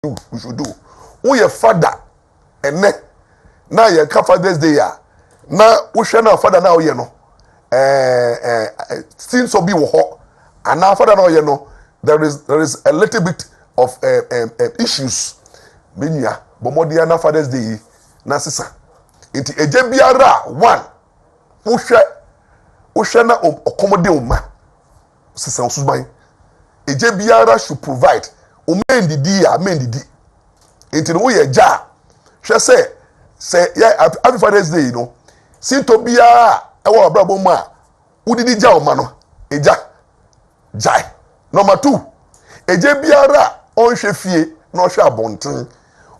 we should do. Who your father and ne now your Father's Day ya. Now we share now father now you know. Since so be wo and now father now you know there is a little bit of issues. Binya bomodia na Father's Day na sisa. Inti eje biara one wo share na accommodate uma sisa osuban. Eje biara should provide. O men didi ya men didi. Inti no ye ja. Hwe say happy Father's Day, you know. Sinto biara ewo Abrabo ma udidi ja o ma no. Eja jai. Number 2. Eje biara on hwe fie na hwe abonten.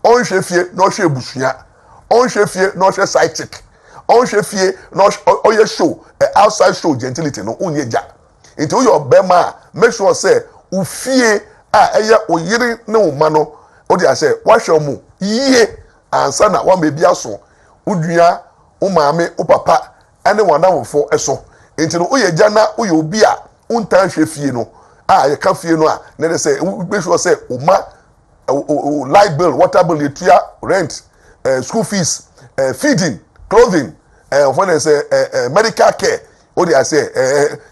On hwe fie na hwe ebusua. On hwe fie na hwe side chick. On hwe fie na oye show outside show gentility no onye ja. Inti wo your bema make sure say u fie eye oyire ne wo ma no o dey say wa hwe mu yie ansa na wa mebi aso udua wo maame wo papa ene wanamfo eso enti no oye gya na oye obi a untan hwe fie no ye ka fie no a ne dey say make sure say o ma light bill, water bill, etua, rent, school fees, feeding, clothing, when they say medical care, what they say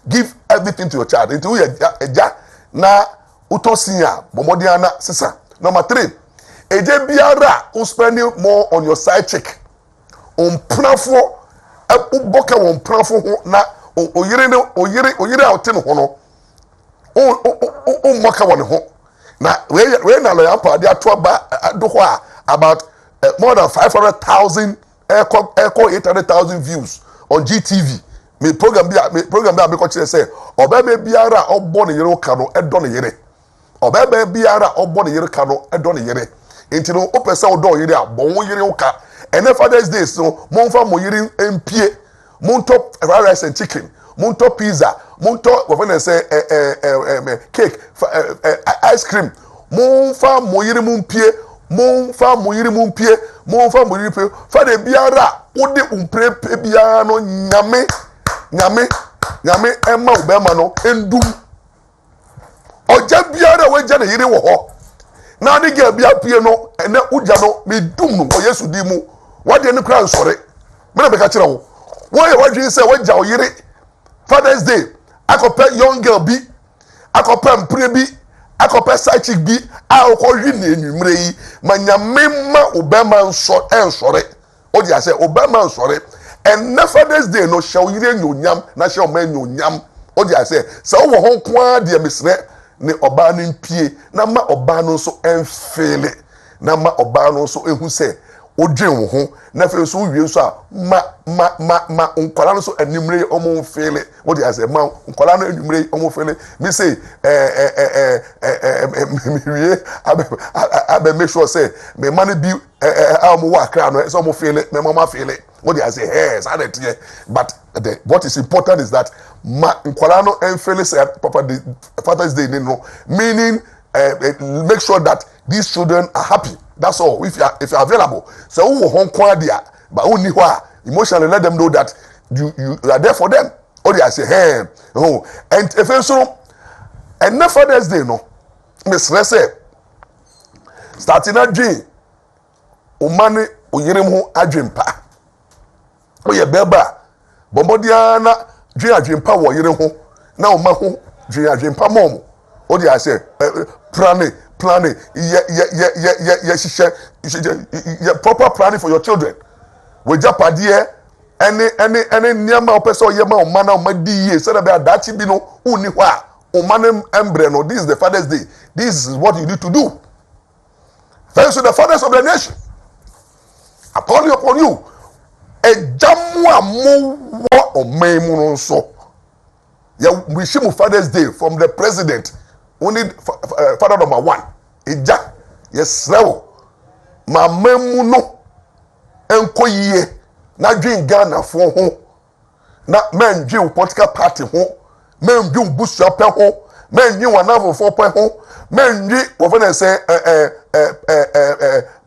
give everything to your child. Into ja na utosinya bomodiana sisa. Number 3, eje biara who spending more on your side chick. Planfo uboka won planfo na oyire outino hono. Moka won ho. Now, when I am part, they are about more than 500,000 echo 800,000 views on GTV. Me program be because say obebe biara obone yere kano edon yere. Obebe biara obone yere kano edon yere. Enti no opese odo yere abon yere uka. And Father's Day so monfa mo yere empie. Monto rice and chicken. Monto pizza. Monto when I say cake, ice cream. Monfa moyiri mumpie, monfa moyiri mumpie, monfa moyiri pe. Father biara ode umprepe biara no nyame emma ubema no endum. Oja biara weja na yiri wo ho. Na de ga bia pie no ene uja no me dum no o Yesu di mu. Wade ne kra nsore. Me na be ka kire wo. Wo ye wadwe se waja o yiri Father's Day. Akope young girl bi, akope mpre bi, akope side chick bi, akokwi na enwumre yi, manyamema obema nsore. O dia say obema nsore. And Father's Day no shall yire nyonyam, na shall man nyonyam. O dia say wo ho kwa de mesre ne oba no mpie, na ma oba no so enfele. Na ma oba no so ehu say odwen wo ho na fe so wie so a ma nkwala no so animre omo fele what dey say ma nkwala no animre omo fele me say me abe make sure say me man bi omo wa kra no so omo fele me mama fele what dey say hey say that here but what is important is that ma nkwala no enfele say papa the Father's Day no meaning make sure that these children are happy. That's all. If you're available, so who home dia, but only why emotionally let them know that you are there for them. Or they say, hey, oh, and if so, and never Father's Day, no, Miss Rese, starting a dream, umane uyirimu a dream pa. Oh, yeah, beba, bombodiana, dream pa, wa yirimu, now mahu, dream pa mom. Oh, they say, planning, proper planning for your children. We japadie any nyama person yema o mana o madi ye say that dachi bi no uni hwa o manem embre no. This is the Father's Day. This is what you need to do. Thanks to the fathers of the nation. Upon you. E jamu amu o memu so. Ya we shimu Father's Day from the president. Only father number 1. Eja yes rewo ma memu no enko yie na dwen Ghana fo ho na men dwen political party ho men dwen busua pe ho men dwen wanavo fo pe ho men dwen wo fa say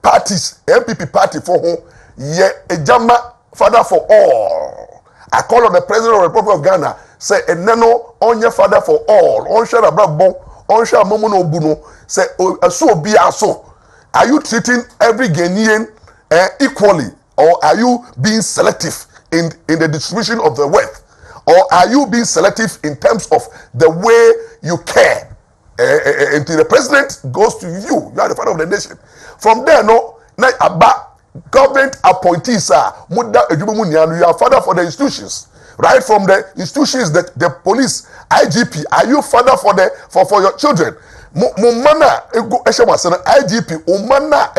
parties MPP party for ho ye ejama father for all. I call on the president of the Republic of Ghana say eneno onye father for all on share Abrabo on share momo no bu no say aso obi aso Are you treating every Ghanaian equally, or are you being selective in the distribution of the wealth? Or are you being selective in terms of the way you care? Until the president goes to you, you are the father of the nation. From there, no, about government appointees are you are father for the institutions. Right from the institutions, that the police, IGP, are you father for your children? Mumana IGP, umana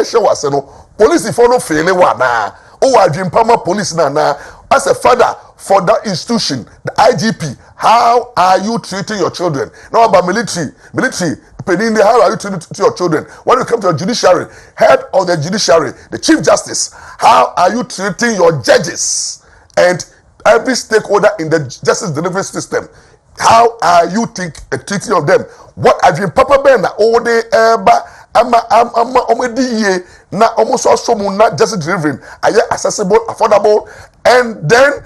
police if no fail wana. Oh, Ajimpama police na as a father for that institution, the IGP, how are you treating your children? Now about military, how are you treating your children? When you come to the judiciary, head of the judiciary, the chief justice, how are you treating your judges and every stakeholder in the justice delivery system? How are you treating of them? What have you Papa Ben all day na almost also not justice delivering are accessible, affordable, and then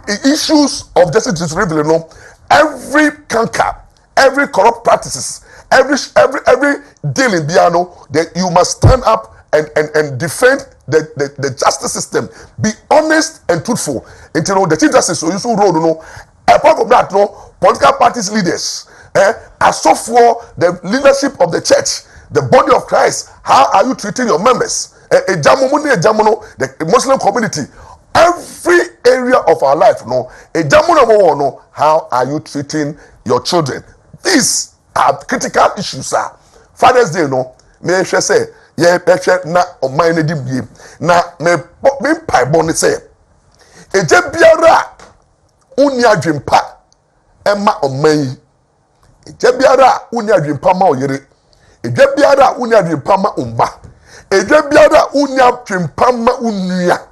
the issues of justice delivery, you know, every canker, every corrupt practices, every deal in Biano, that you must stand up and defend the justice system. Be honest and truthful. Until the chief justice so you so road, you know. Apart from that, no political parties leaders, as so for the leadership of the church, the body of Christ, how are you treating your members? The Muslim community, every area of our life, no, how are you treating your children? These are critical issues, sir. Father's Day, no, may I say, yeah, na on my name, na me pie bonnet say, a jebiara unya drimpa, Emma on me, a jebiara unya drimpa ma yere, a jebiara unya drimpa ma umba, a jebiara unya drimpa ma unya,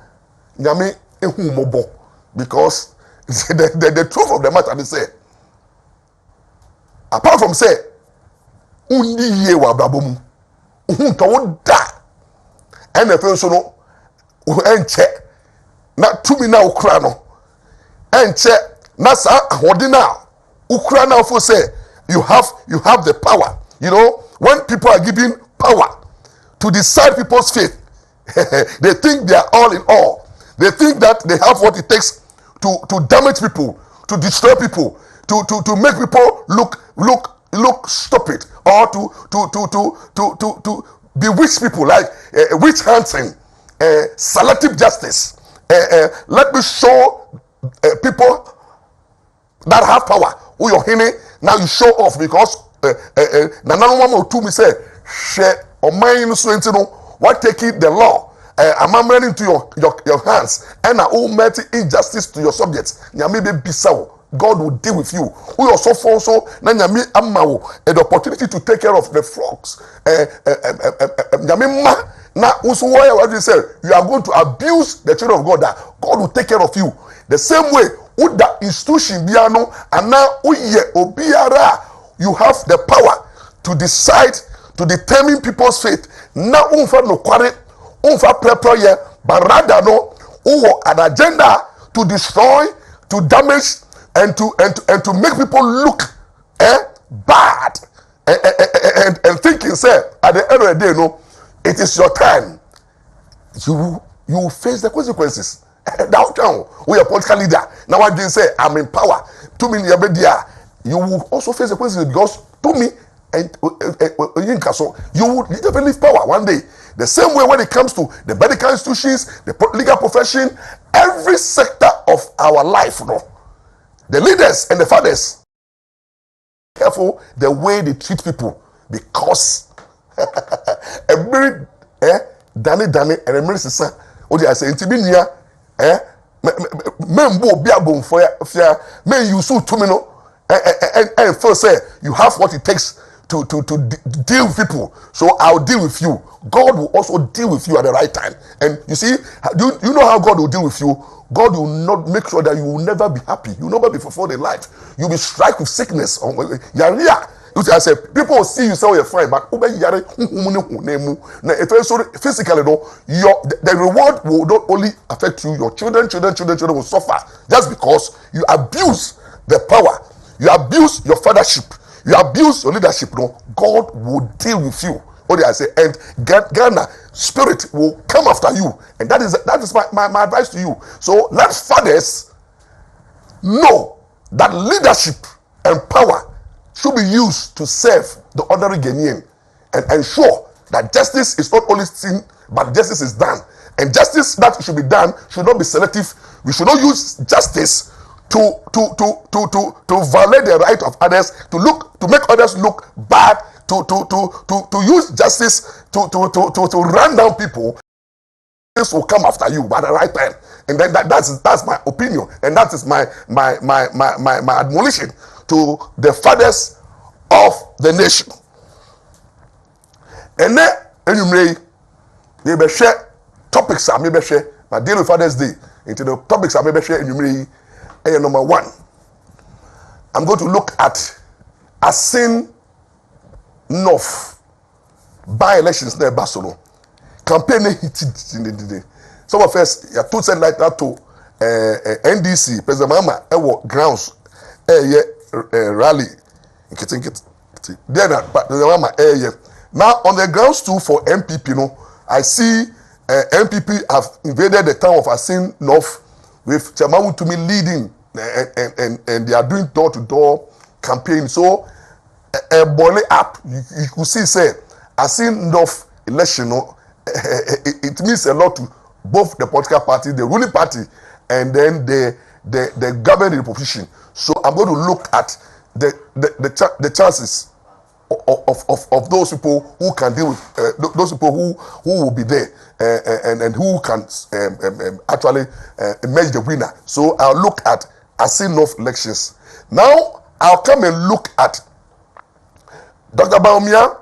nyame ehumobo, because the truth of the matter is say, apart from say, undi ye wa Abrabo mu da and the person no enche na tumi na ukra no enche na sa ahode na ukra na for say you have the power. You know, when people are given power to decide people's fate, they think they are all in all. They think that they have what it takes to damage people, to destroy people, to make people look stupid, or to bewitch people, like witch hunting, selective justice. Let me show people that have power who you're hitting. Now you show off because none one to me say share or mine so what taking the law. I'm running into your hands and I will make injustice to your subjects. Nyame be so. God will deal with you. We also also nyame amawo an opportunity to take care of the flocks. Nyame ma na also what you say you are going to abuse the children of God, that God will take care of you. The same way with that institution biano and now obiara, you have the power to decide, to determine people's fate. Now unfa no kware, unfa prepare ye, but rather no an agenda to destroy, to damage, and to make people look bad and thinking, say, at the end of the day, no, it is your time. You will face the consequences. Downtown, we are a political leader. Now I didn't say I'm in power. To me, you will also face the consequences because to me, you will definitely leave power one day. The same way when it comes to the medical institutions, the legal profession, every sector of our life, no. The leaders and the fathers, careful the way they treat people, because a very Danny and a very sister. What do I say? Intibinia, men will be able for men you so to me no, and first say you have what it takes to deal with people. So I'll deal with you. God will also deal with you at the right time. And you see, you know how God will deal with you. God will not make sure that you will never be happy. You will never be fulfilled in life. You'll be struck with sickness. I say people will see you say you're fine, but physically, the reward will not only affect you, your children will suffer just because you abuse the power, you abuse your fathership, you abuse your leadership. No, God will deal with you What did I say? And Ghana spirit will come after you. And that is my advice to you. So let fathers know that leadership and power should be used to serve the ordinary Ghanaian and ensure that justice is not only seen, but justice is done. And justice that should be done should not be selective. We should not use justice to violate the right of others, to make others look bad, to use justice to run down people. This will come after you by the right time. And then that's my opinion, and that is my admonition to the fathers of the nation. And then maybe share topics I maybe share. My deal with Father's Day into the topics I maybe share in number 1. I'm going to look at Asin North by-elections near Barcelona. Campaign hit in the day. Some of us, you told said like that to NDC, President Mahama, grounds, rally. Then, but the now on the grounds too for MPP, I see MPP have invaded the town of Asin North with Chamawu to me leading, and they are doing door-to-door campaign. So, Bole up, you could see, say, Asin North election, it means a lot to both the political party, the ruling party, and then the governing opposition. So I'm going to look at the chances of those people who can deal with those people who will be there and who can actually emerge the winner. So I'll look at Asin North elections. Now I'll come and look at Dr. Baumia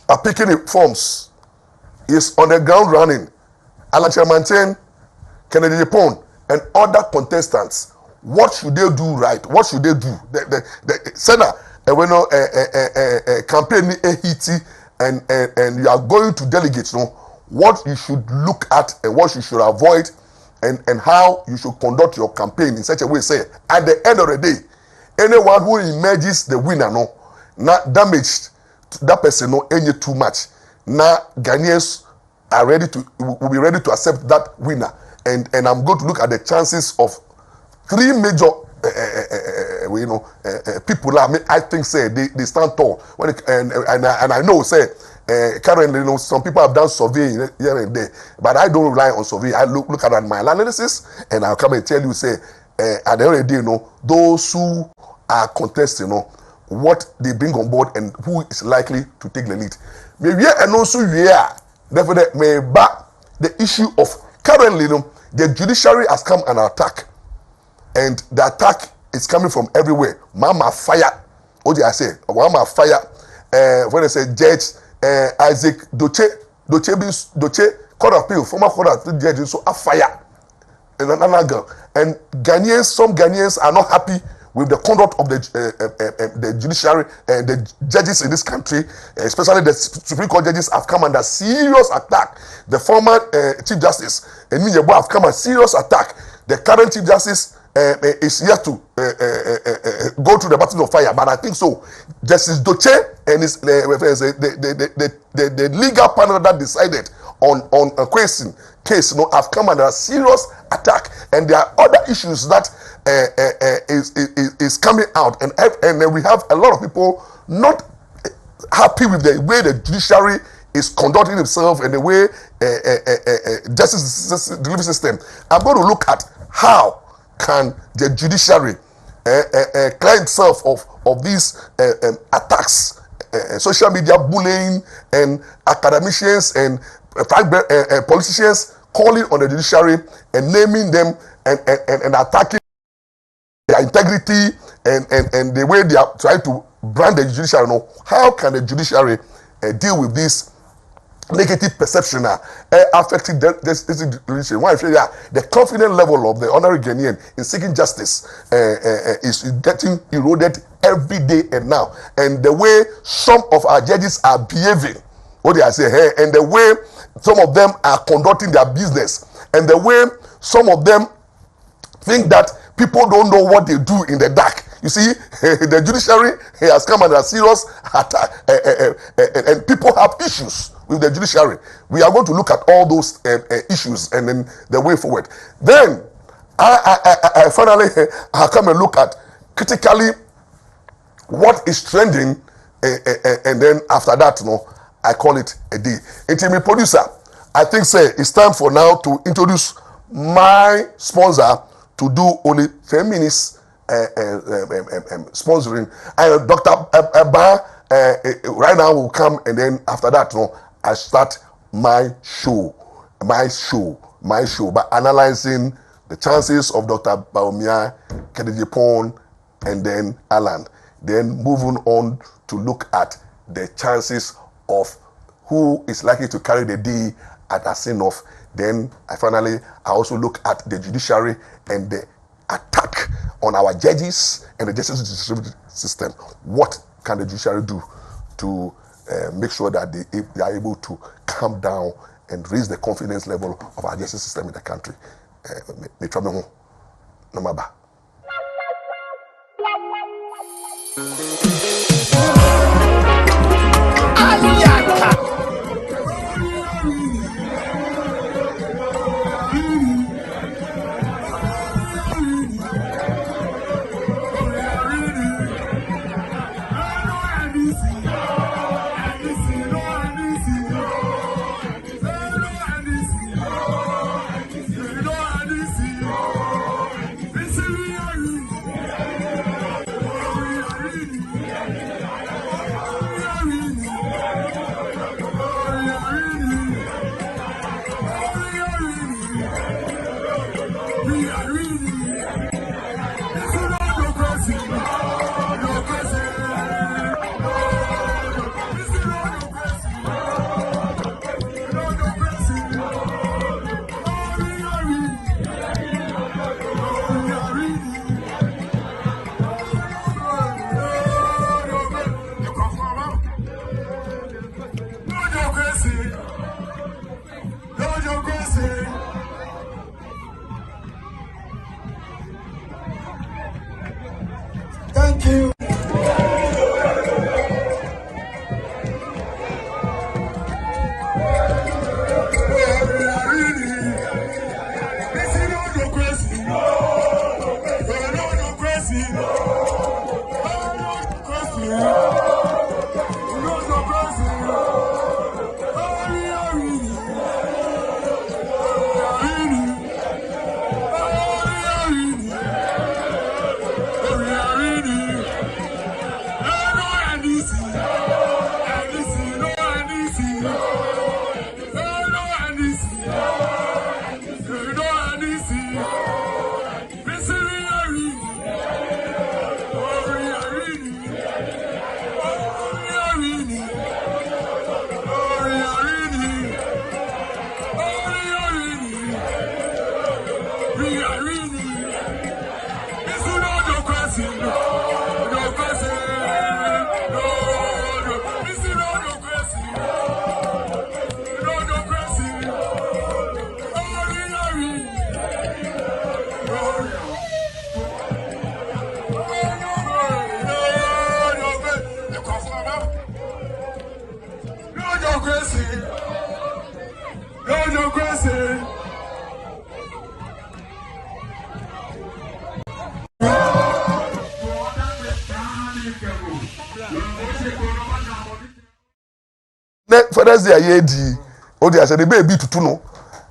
are picking the forms. Is on the ground running. Alan Chairman, Kennedy Japon, and other contestants. What should they do right? What should they do? The Senate, campaign and you are going to delegate, what you should look at and what you should avoid, and how you should conduct your campaign in such a way. Say at the end of the day, anyone who emerges the winner, not damaged that person, any too much. Now Ghanaians are will be ready to accept that winner, and I'm going to look at the chances of 3 major people. I think say they stand tall. And I know say currently some people have done surveying here and there, but I don't rely on survey. I look at my analysis, and I'll come and tell you say at the end of the day, those who are contesting, what they bring on board and who is likely to take the lead. Maybe and also definitely the issue of currently the judiciary has come under attack, and the attack is coming from everywhere. Mama fire. What did I say? Mama fire. When I say Judge Isaac Doche Court of Appeal, former Court of Appeal judge, so a fire in another girl. And some Ghanaians are not happy with the conduct of the judiciary and the judges in this country, especially the Supreme Court judges, have come under serious attack. The former Chief Justice, Emilia have come under serious attack. The current Chief Justice is yet to go to the battle of fire, but I think so. Justice Doche and the legal panel that decided on a case, have come under a serious attack, and there are other issues that is coming out, and then we have a lot of people not happy with the way the judiciary is conducting itself and the way justice delivery system. I'm going to look at how can the judiciary clear itself of these attacks, social media bullying, and academicians and politicians calling on the judiciary and naming them and attacking their integrity and the way they are trying to brand the judiciary. How can the judiciary deal with this negative perception affecting this judiciary? Why I say the confidence level of the honorary Ghanaian in seeking justice is getting eroded every day and now, and the way some of our judges are behaving, what did I say here, and the way some of them are conducting their business, and the way some of them think that people don't know what they do in the dark. You see, the judiciary has come under serious attack, and people have issues with the judiciary. We are going to look at all those issues and then the way forward. Then, I finally I'll come and look at critically what is trending, and then after that, I call it a day. Intimate producer, I think it's time for now to introduce my sponsor to do only 10 minutes sponsoring. Dr. Ampaw right now will come, and then after that, I start my show by analyzing the chances of Dr. Baumia, Kennedy Pond, and then Alan. Then moving on to look at the chances of who is likely to carry the day at Asinoff. Then I also look at the judiciary and the attack on our judges and the justice system. What can the judiciary do to make sure that they are able to calm down and raise the confidence level of our justice system in the country? Thank you. Father's Day ayedi odi ase the baby tutu no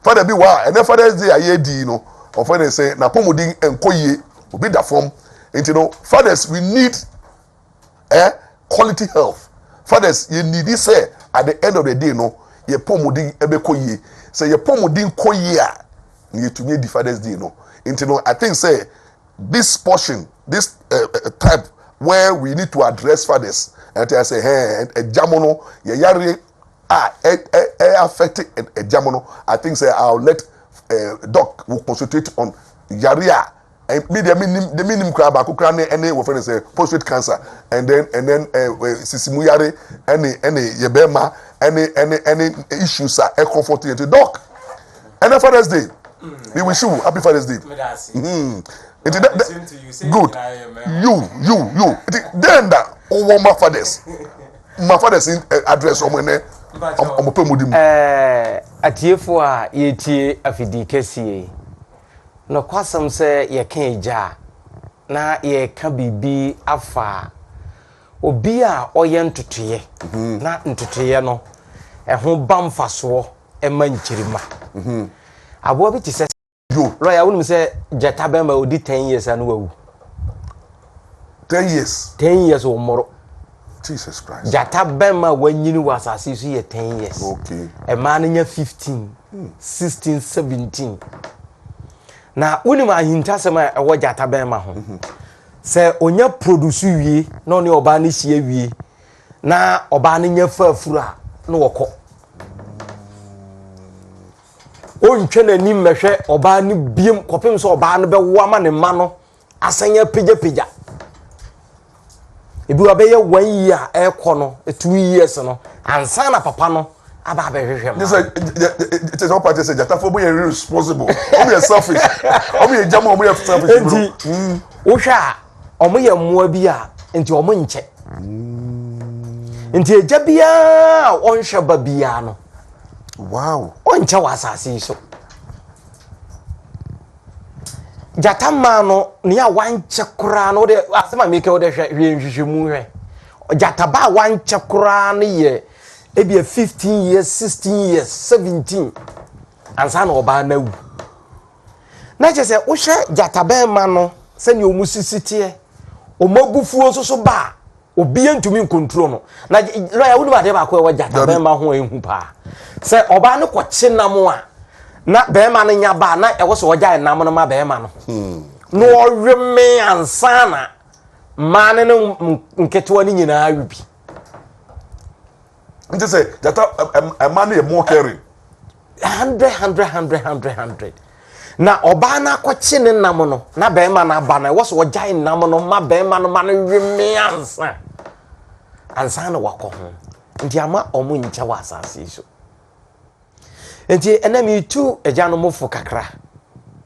father bi wa and Father's Day ayedi no or father say na pomodin enkoye obi da form fathers we need quality health. Fathers you need this say at the end of the day no ye pomodin ebekoye say ye pomodin koye a ye to me the Father's Day no I think say this portion this type where we need to address fathers and I say hey jamono ye yare affecting a jamono. I think say I'll let doc will concentrate on yaria and the minimum crab any what say prostate cancer and then sisimuyare any yebema any issues are comforting to doc. And Father's Day We wish you happy Father's Day. Good. You. Then that my fathers. My father's address on atiefo a yetie afidi kese no kwasam se ye kan eja na ye ka bibi afa obi a oye ntotoye na ntotoye no ho bamfaso e manchirima abo bi ti se lawyer wonu se jata be ma odi 10 years anu wawu 10 years o moro Jesus Christ. Jata bema wanyini wasasi so ye 10 years. Okay. A man nya 15, 16, 17. Na uni ma hinta sema e wo jata bema ho. Se onya produce wie na oni oba ne hie wie. Na oba ne nya fafura na wokọ. Ontwe na nim mehwe oba ne biem kopem so oba ne be wo ama ne ma no asanya peja. Ebi obeye 1 year e kono 2 years no ansa na papa no aba behwehwe ma it is all party say jata for be irresponsible o be selfish o be jama o be selfish enti wo hwa o me ye moa bi a enti o mo nche enti eja bia o nhwe ba bia no wow o nche wa asase so jata ma no ne ya wanche kura no de asema meke wo de hwe nhwehwemu hwe jata ba wanche kura ne ye ebia 15 years 16 years 17 ansa na oba na wu na che se wo hwe jata ba ma no se ne omusisitie omabufuo so ba obi antumi control no na lawyer wo ba de ba ko e jata ba ma ho ehu pa se oba ne ko chenam a na bema no nya ba na e wo so oja enam no ma bema no no orweme ansana mane no nketewa ni nyina awibi nti say jata a man e more caring 100 na oba na akwachi ne nam no na bema na ba na e wo so oja enam no ma bema no ma no weme ansana wakọ ho nti ama omu ncha wa asase so enti enami tu ejano mofo kakra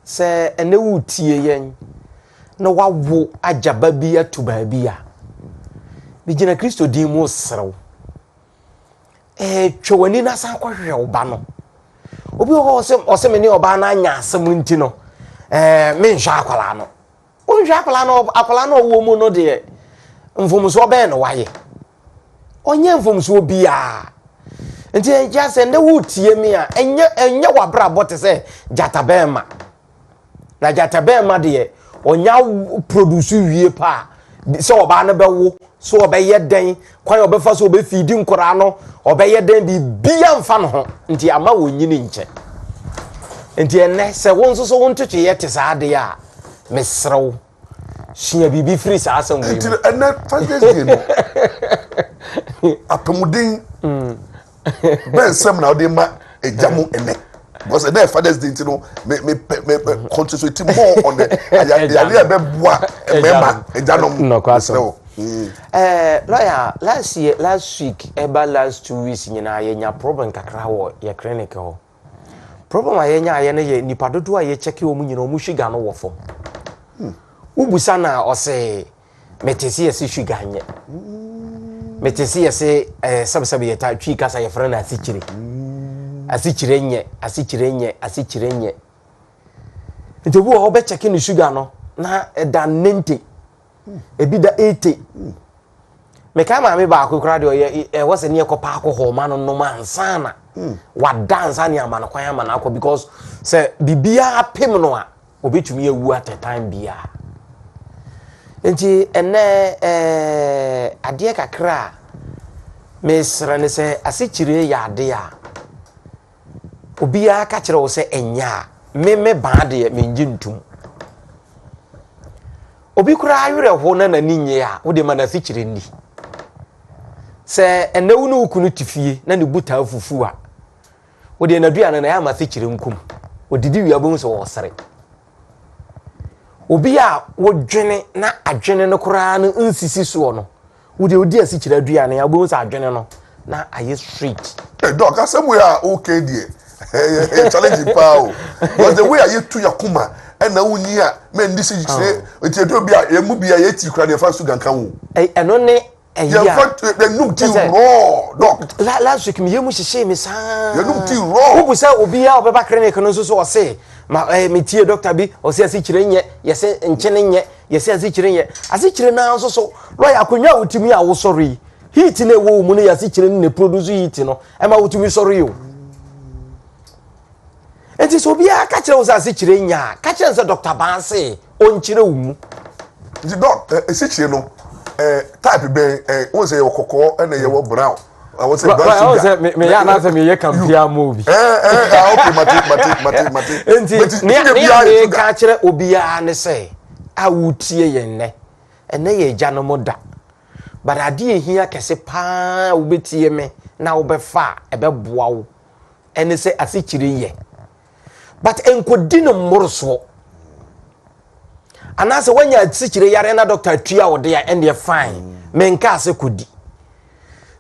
se ene wutie yen na wawo ajaba bi atuba bi a bi gina Kristo din mu serew twewani na san kwhwe oba no obi ho ose me ni oba na anya asem nti no me nhwa akwala no o nhwa akwala no wo mu no de mfomso be no waye onye mfomso bi a nti just ende wutie mi a enye wabrabo te se jatabema na jatabema de onya produce wie pa so oba na bewo so obeye den kwan obefa so obefidi nkora no obeye den bi bia mfa no ho nti ama wonyini nche nti enne se wonso so wontoto ye te saade a mesrew hia bibi free sa asem wi nti enne Father's Day no apomuden ben Nsem na odi ma ejamu ene because the Father's Day you know me concentrate more on the ya be boa member ejanom no kwaso lawyer last week last 2 weeks nyina yenya problem kakra wo ye clinic ho problem ayenya aye ne ye nipa dodo aye check wo mu nyina o mu sugar no wo fo ubusa na ose metesi ese sugar nye metesi ese sabe yeta twi kasa ye frana asichire nye ntebu o be check ni sugar no na da 90 ebi da 80 me ka ma me ba akokra de o wose ne ekopa akoho ma no no ansana wa dance ani ama no kwan ama na akọ because say bibia apem no a obetumi ewu at a time bia enti ene ade kakra me sra ne se asichire ya ade a obia ka kire wo se enya me ba de me njintum obi kura ayure ho na nani nye a wo de ma na asichire ni se ene wo no kunu tifie na ne buta afufu a wo de na duane na ya ma asichire nkum odidi wiabon so wo sere obi a wo dwene na adwene no kura no nsisi so no wo de odi asichire duane ya bon so adwene no na aye street doc asem we are okay there challenge power because the way I to yakuma and now near men this is it do be a mu be a yeti kra de fa su ganka wo eno ne ya fact the num ti raw doc last week me yemu hye me sa ya num ti raw wo bu say obi a obeba clinic no so o say ma me tie doctor bi o say asikyire nye yese nkyene nye yese asikyire nye asikyire na so lawyer akonwa utimi a wo sorry heat na wo mu ne asikyire ne produce heat no e ma utimi sorry o enti so bia ka kire wo say asikyire nya ka kire say doctor ban say on kire wo mu the doc asikyire no type be won say okoko and ye brown I was say brown sugar me ya na say me ye campia mo bi okay mate enti ne ka kire obia ne say awutie ye enne ye gya no moda but ade ehia kese pa obetie me na obefa ebeboa wo ene say asikyire ye but enkodi no mmoroso anase wanya asikyire yare na doctor tua wo de ya ende fine menka ase kodi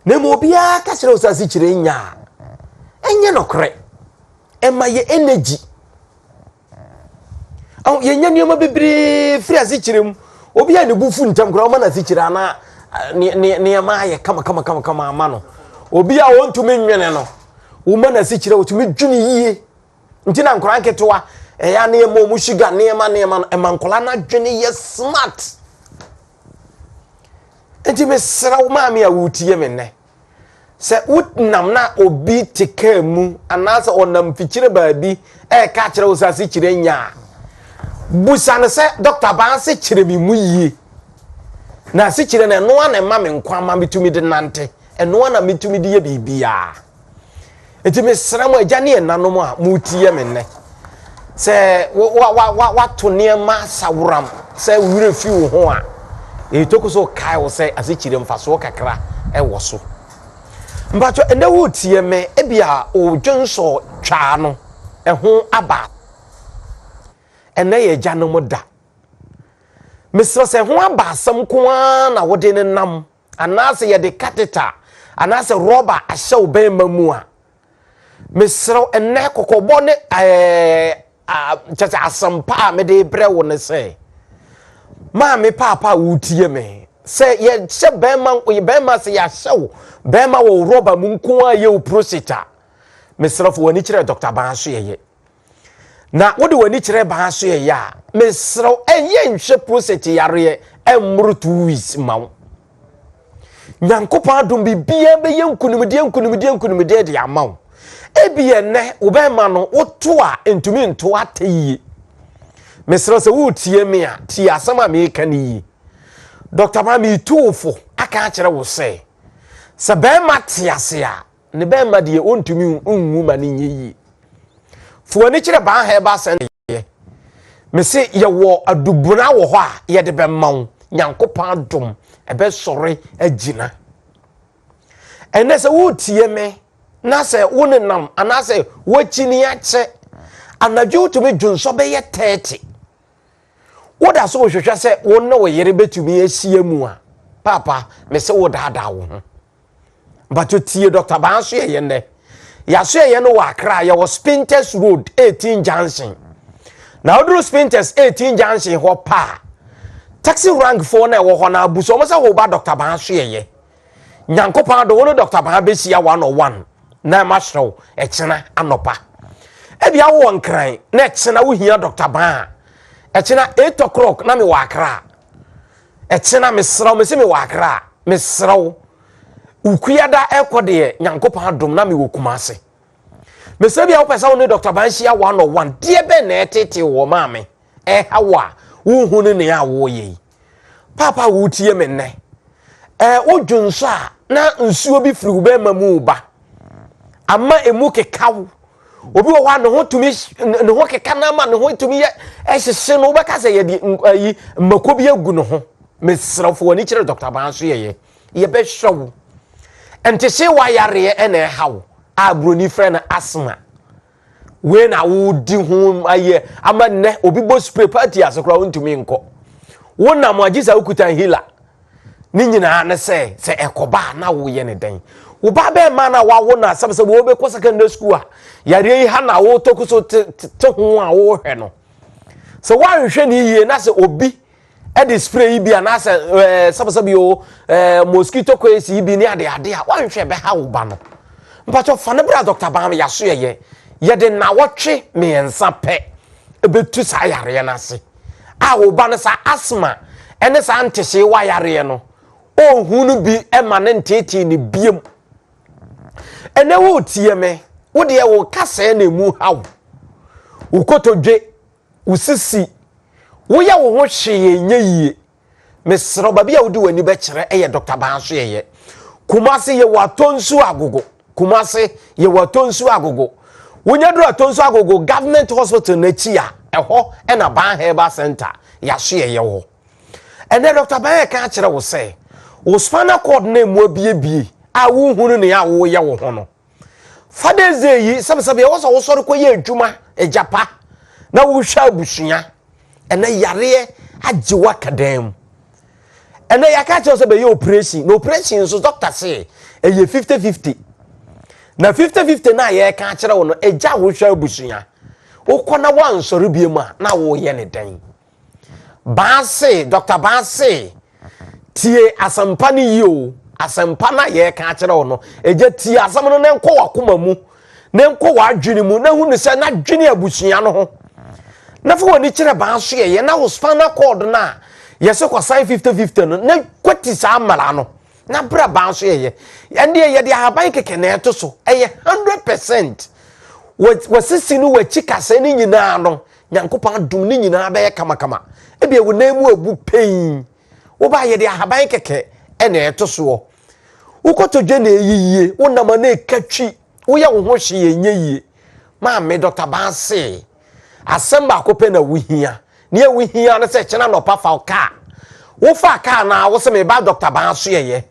nemo obia ka kire wo asikyire nya enye nokre ema ye energy aw ye nya nioma bebre free asikyire mu obia ne bufu ntam kra o ma na asikyire ana ne ma ye kama ama no obia wontumi nwene no wo ma na asikyire wo tumi dwuni yie ntina nkora nketewa ya ne mo mu sugar ne ma emankola na dwene ye smart enti me sraw ma me awutie me ne se utnam na obi teka mu anasa onam fikyire baabi ka kire wo sase kire nya busane se doctor ban se kire mi mu yie na se kire na no ana ma me nkwa ma mitumi de nante eno ana mitumi de ye bibia enti me sraw agya ne nanom a mutie me ne se wa to ne ma sawram se wure fi wo ho a etokuso kai wo se asikyire mfaso kakra wo so mbacho ene wo tie me ebia o dwonso twa no ho aba ene ye gya no moda mesro se ho aba asam ko na wo de ne nam anase ye de catheter anase rubber ahye wo ben mamu a mesro ene kokobo ne chacha asampa me de bre wo ne se ma me papa wo tie me se ye che bema se ya hyew bema wo rubber mu nko a ye wo prostate mesrafo wani kire Dr. Banso ye na wo de wani kire Banso ye ya mesraw enye nhwe prostate yare emmru 2 weeks mawo nyankopon adom bibia be ye nkunumde de amawo ebie ne wo bema no woto a entumi nto atayi mesraw se wo tie me a tie asama me ka ni Dr. Mami tuufo aka akere wo se bema tiase a ne bema de ontumi unwu ma ne nyi fo ani kire ban ha ba sen ye me se ye wo adubuna wo ho a ye de be mawo nyankopon adom ebe sore agina ene se wo tie me na se wo ne nam ana se wo chini ache anadwo to me dwonso be ye 30 woda so hwehwe se wo na wo yere betumi asie mu a papa me se wo daada wo ho bato tie Dr. Banso ye ne ya so ye no wa Accra ye wo Spinters Road 18 Junction na odro Spinters 18 Junction ho pa taxi rank 4 na wo ho na abuso mo se wo ba Dr. Banso ye nyankopon do wo no Dr. Ban be sia 101 na ma hyew e kyena anopa e bia wo nkran na kyena wo hia Dr. Ban echina 8 o'clock na me wa Accra echina me sraw me se me wa Accra me sraw ukuyada ekode nyankopon adom na me wo Kumase me se bia wo pesa wo ne Dr. Banshia 101 die be na etete wo ma me hawa wo hu ne ya wo ye papa wo tie me ne wo dwonso a na nsuo bi firi wo be mamu ba ama emu kekawo obi wo wa ne ho tumi ne ho keka na ma ne ho tumi ye ehye no be ka se ye di yi makobi agu ne ho mesrafo wani kire Dr. Banso ye be hwew ente se wa yare ene hawo abroni frɛ na asma we na wo di ho aye ama ne obi bo spray party asokra wontumi nko wo na mo agisa ukuta hila ni nyina ne se ekoba na wo ye ne den wo ba be ma na wa wo na sabse wo be ko secondary school a yare yi ha na wo toku so te ho a wo hwe no so wan hwe ni yie na se obi e de spray bi na se sabse bi o mosquito coils bi ni ade ade a wan hwe be ha wo ba no mpacho fa ne bra Dr. Bam ya so ye de na wotwe me ensa pe e betu sa yare na se a wo ba no sa asthma ene sa antehye wa yare no o hunu bi e ma ne ntete ni biem ene wo tie me wo de wo kasa na mu hawo wo kotodwe wo sisi wo ya wo ho hwe nye yie mesro ba bia wo di wani be kire eye Dr. Ban so ye kumase ye watonsu agogo kumase ye watonsu agogo wonya dro atonsu agogo government hospital na chi a eho e na Ban Herbal Center ya so ye wo ene Dr. Ban ka kire wo se wo spinal cord na mu abiebie a wo hunu ne ya wo ye wo ho no fadeze yi sabe wo so wo sori ko ye adwuma ejapa na wo hwa abusuya ene yare agye wa kadam ene yaka che so be ye operation no operation so doctor say eye 50-50 na 50-50 na ye ka kire wo no eja wo hwa abusuya wo kona wan sori biem a na wo ye ne dan ba say Dr. Ba say tie asampa ni yo asampa na ye ka kire wo no eje tie asam no ne nkọ wakoma mu ne nkọ wadwene mu na hu ne se na dwene abusuya no ho na fo woni kire Ba so ye na wo spinal cord na ye se ko sign 50-50 no na kwati sa amala no na bra Ba so ye ende ye de ahaban keke na eto so eye 100% wo sisi no wa chika se ni nyina no nyankopon adum ni nyina ba ye kama ebi ewu na mu abu pain wo ba ye de ahaban keke ene eto so ukotodwe na eyiye wonama na ekatwi wo ye wo ho hye yenye ma me Dr. Ba se asemba akope na wuhia ne e wuhia na se chena no pa fa ka wo fa ka na wo se me ba Dr. Ba so ye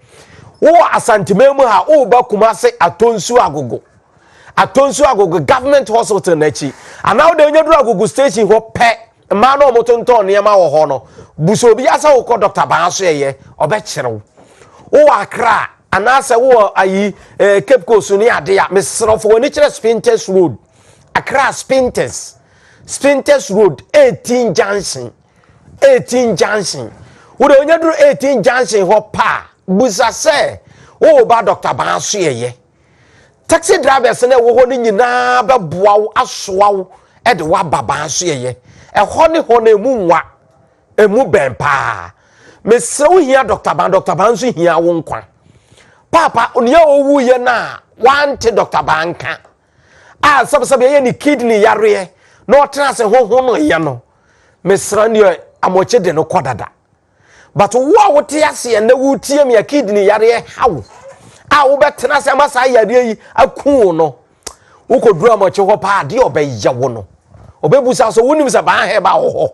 wo asantememu ha wo ba kuma se atonsu agogo government hospital na chi ana wo de nyaduru agogo station ho pe ma na omotonton ne ma wo ho no buso bi asa wo ko Dr. Ba so ye obe kyerew wo akra anase wo ayi Cape Coast ni ade ya mesrofo woni kire Spinters Road Accra Spinters Road 18 junction wo de onyaduru 18 junction ho pa busa se wo ba Dr. Ba so ye taxi drivers na wo ho ni nyina ba boa wo asoa wo e de wa baba so ye e ho ni ho na emu nwa emu ben pa mesrew hia Dr. Ba so hia wo nkwa papa onia owu ye na wante Dr. Ba nka a sabe ye ni kidney yare na otena se ho no ye no mesra ni amoche de no kodada but wo wote ase na wutie me kidney yare hawo a wo betena se amasa yare yi aku no wo koduru amoche ho pa de obeya wo no obebusa so wonim se Ba Herbal ho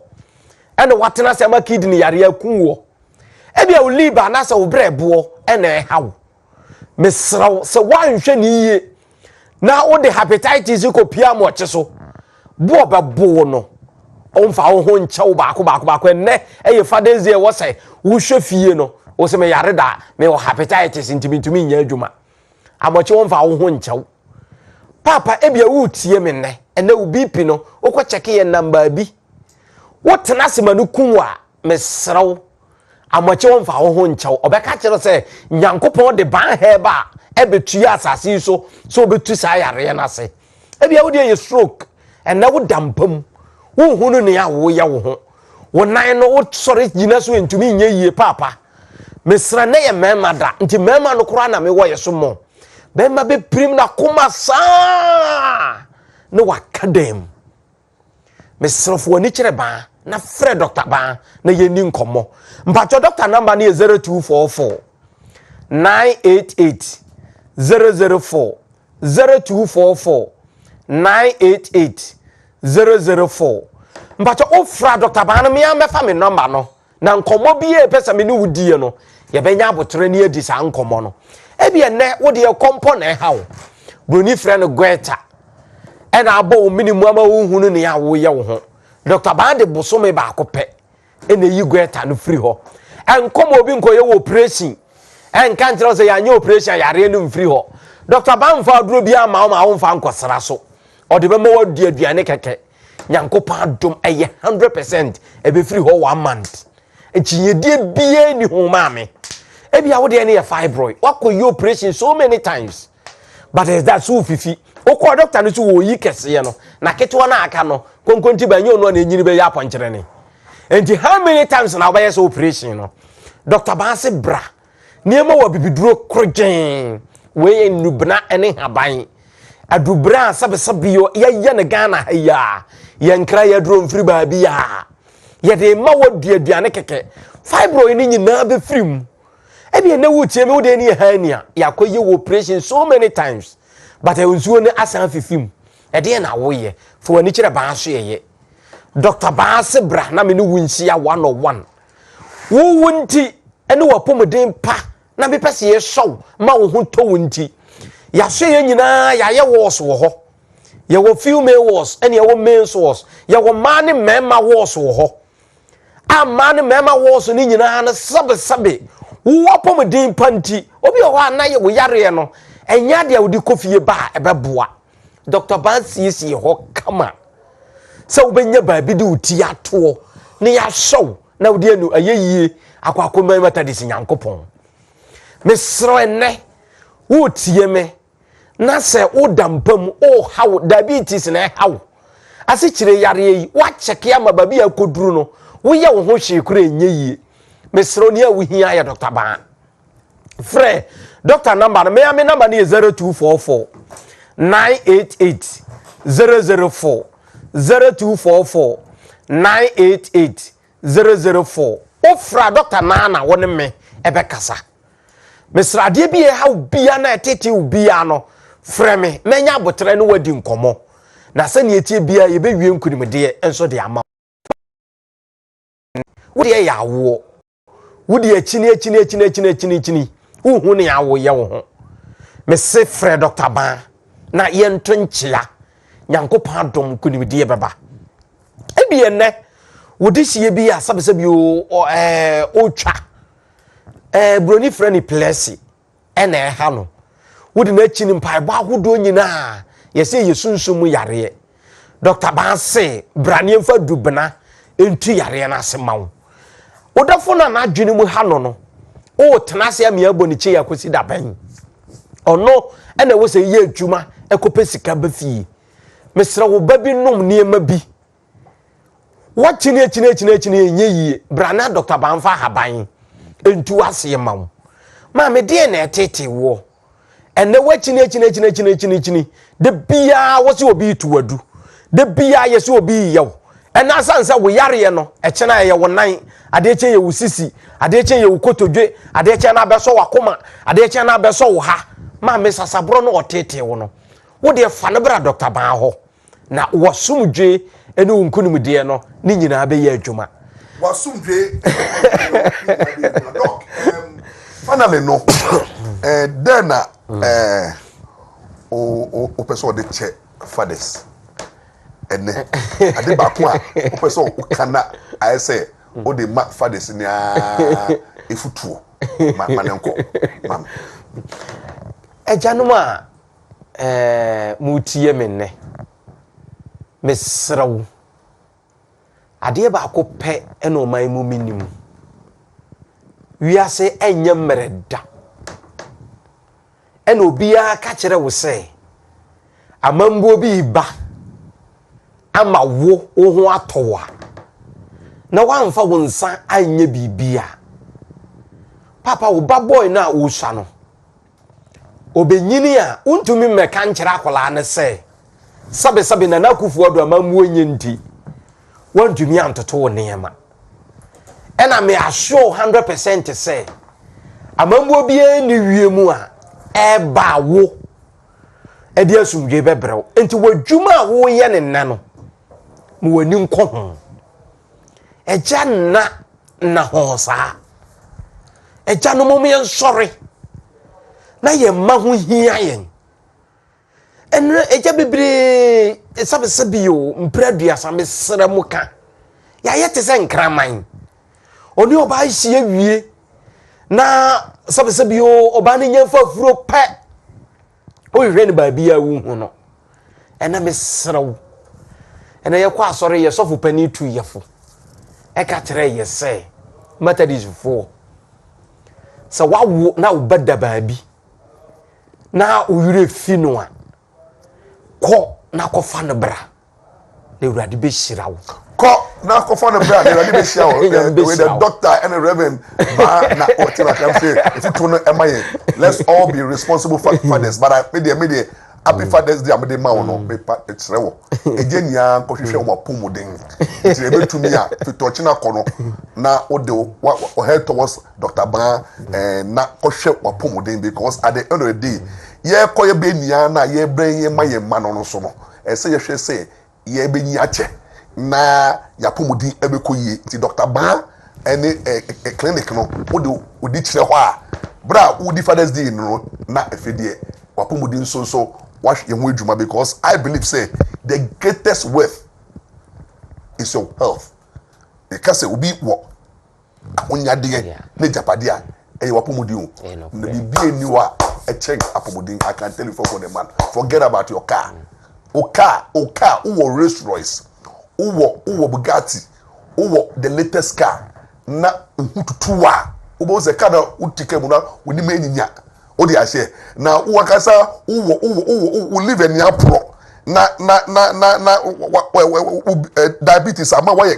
ene watena se ma kidney yare aku wo ebia wo liba na se wo brebo ene hawo mesraw se wanhwe ni yie na wo de hepatitis ko pia mo che so bo bebo no onfa wo ho nchew baako enne eye fadeze wo se wo hwe fie no wo se me yare da me wo hepatitis ntimi nya adwuma amoche wonfa wo ho nchew papa ebia wo tie me nne enne wo BP no wo ko check ye number bi wo tena se manu kunwa mesraw amoche wonfa wo ho nchew obeka kire se nyankopon de Ban Herbal ebetu asase so obetu sa yare na se ebia wo de ye stroke enne wo dampam wo hunu ne ya wo ya wo ho wo nan no wo sori gina so entumi nya yie papa mesra na ye mema da nti mema no kora na me wo ye so mo bema be prim na koma sa no wakadem mesrofo ni kire ba na frɛ Dr. Ba na ye ni nkomo mpacho doctor number ni 0244 988 004 0244 988 004 mpacho ofra Dr. Ba na me amefa me number no na nkomo bi e pesa me ni wudie no ye benya abotre ni edi sa nkomo no ebi ene wo de kompo na hawo broni frɛ no gweta ena abo minimum ama wo hunu ne ya wo ye wo ho Dr. Ba de bosome ba akopɛ ena yi gweta no free ho enkomo obi nkoye wo operation enka nkyerɛ sɛ ya nya operation yare no mfiri ho Dr. Banfa duro bia ma wo mfa nkosra so o de be ma wadu aduane keke nyankopa dom eye 100% ebe free ho 1 month echinyedie bia ni ho maame ebia wo de ne ye fibroid wakoyi operation so many times but is that so fifi okọ doctor no so wo yi kese no na ketewa na aka no konkonti banyo no na enyini be ya ponkyere ne enti how many times na obaye so operation no Dr. Banse bra niema wa bibiduro krogen we nubna ene haban adubra sabesabiyo ya ne Ghana haya yankra ya duro mfiri ba bia ya de ma waduaduane keke fibroid ni nyina be firim ebi na wutie me wo de ni hania yakoye operation so many times but e nsuo ne asan fifim e de na wo ye fo wani kire ba so ye Dr. Banse bra na me ni wunsia 101 wo wunti ene wapomden pa na be pese ye show ma wo ho to wunti ya so ye nyina ya ye wos wo ho ye wo female wos ene ye wo male wos ye wo man mema wos wo ho a man mema wos ni nyina na sabe wapomden panti obi ho anaye wo yare no enya de wodi kofie ba ebeboa Dr. Banse si ho kama se wo benya ba bi de uti ato ne ya show na wodi anu ayeyie akwakoma mata de sinyankopon mesro ene wo tie me na se wo dampam o hawo diabetes na hawo ase kire yare yi wa cheke ama ba bi akoduru no wo ye wo ho hwe kura enyeyie mesro ne awuhia ya Dr. Ban frɛ doctor number me ame number ne 0244 988 004 0244 988 004 ofra doctor nana woni me ebe kasa mesrade bi e ha bia na etete ubia no frɛ me menya abotre no wadi nkomo na se ne etie bia ye be wie nkunimde enso de ama wodi e yawo wodi achini uhu ne yawo ye wo ho me se frɛ Dr. Ban na ye nto nkyea nyankopa dom kunimde beba ebi enne wodi hie bi ya sabesabi o twa broni frani plesi ene ha no wodi na chini mpai ba hodo nyina yese yesunsum yare Dr. Banse branie mfa dubna entu yare na asemawo wodafo na adwene mu ha no o tenase am ya bonichi yakosi da ban ono ene wo se ye adwuma ekopesika ba fie mesra wo ba bi nom niema bi wachini enye brana Dr. Banfa haban entu ase mawo ma me de na etete wo ene wachini de bia wo se obi tuwadu de bia ye se obi yew ena sansa wo yare no echena ye wo nan ade eche ye wo sisi ade eche ye wo kotodwe ade eche na beso wakoma ade eche na beso wo ha ma me sasabro no otete wo no wo de fa ne bra Dr. Ban ho na wo sumdwe ene unkunum de no ni nyina be ye adwuma wasumdwe doc finally no then o person de che fathers ene ade ba ko a o person o kana I say o de ma fathers ni efutuo manenko mam ejanum a mutie menne mesraw ade ba ko pe eno man mu minim wiase enye mmereda eno obia ka kire wo se amambo bi ba ama wo ho atowa na wamfa wo nsa anye bibia papa wo baboy na wo hwa no obenyini a untumi mmeka nkyere akola ne se sabe na nakufu odo amamu onye nti wantumi antoto neema ena me assure 100% say amamu obie ni wiemu a eba wo edi asumdwe bebrew enti wadwuma wo ye ne nna no mu wani nko ho eja na ho sa eja no mo me nsori na ye ma ho hia yen enre eja bebre sabe yo mpradua same sra muka ya yete se nkraman oni oba hie wie na sabe yo oba ne nyamfa furo pe hwɛ ne ba bia wu hu no ɛna me serew ɛna yɛ kɔ asɔre yɛ sɔfo pani tu yɛfo ɛka kyerɛ yɛ sɛ Methodist fo sɛ wawo na wo bɛda baabi na uyure fi no a kɔ na kɔfa no bra na Awurade bɛhyira wo kɔ na kɔfa no bra na Awurade bɛhyira wo with the doctor and the reverend ba na ɔtena kam say if you no ɛma yɛ let's all be responsible for fathers but I media happy Father's Day amede ma wo no be pa kyerɛ wo ɛgye nia kɔhwehwɛ wo apomuden nti ebetumi a fitɔkye na kɔ no na wo de wo head towards Dr. Ban na kɔhwɛ wo apomuden because at the end of the day ye kɔ ye be nia na ye bran ye ma ye ma no so no ɛsɛ ye hwɛ sɛ ye be nia kyɛ na ya apomuden ebekɔ yie nti Dr. Ban ɛne clinic no wo di kyerɛ hɔ a bra wo di Father's Day no na efedie wo apomuden so wash your way because I believe say the greatest wealth is your health. Because it will be what when you're there, ne japadia, and you are pumuding. The be new a check apomuding. I can tell you for the man. Forget about your car. O car, who Rolls Royce, who Bugatti, who the latest car. Na who to tuwa. Who was a car that would take muna with the main nya. Odi ashe na wakasa u live in yapro na diabetes ama why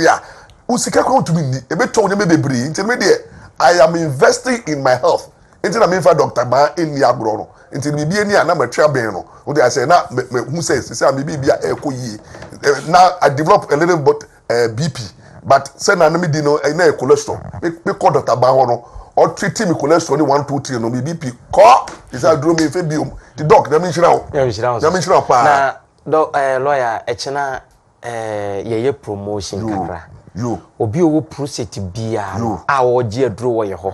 ya usika kwa to me ebe to nya bebre nti me de I am investing in my health nti na me fa Dr. Ban eni agro no nti me bi eni na matwa ben no odi ashe na me hu say me bi bia ekoyi now I develop a little bit BP but say na me di no na cholesterol me call Dr. Ban ho no or treating me cholesterol 1 2 3 no me BP call is a draw me fe biom the doc na me nhyira wo pa na do lawyer echena ye promotion kakra yo obi owo prostate bia a oje aduro wo ye ho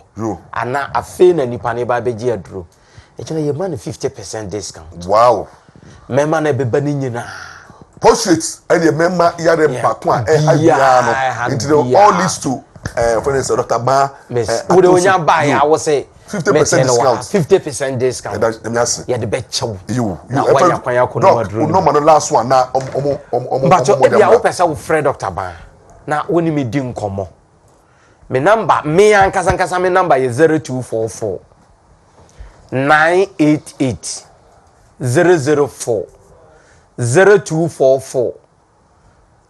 ana afe na nipa ne ba beji aduro echena ye man 50% discount wow memma na beba ni nyina prostate and the member yare bakwa no into all leads to for instance Dr. Ban we dey onya buy I will say 50% discount 50% discount yeah the bet you wanya kwanya ko no aduro no man last one na but e bia wo pesa wo friend Dr. Ban na woni me di nkomo me number me ankasa me number is 0244 988 004 0244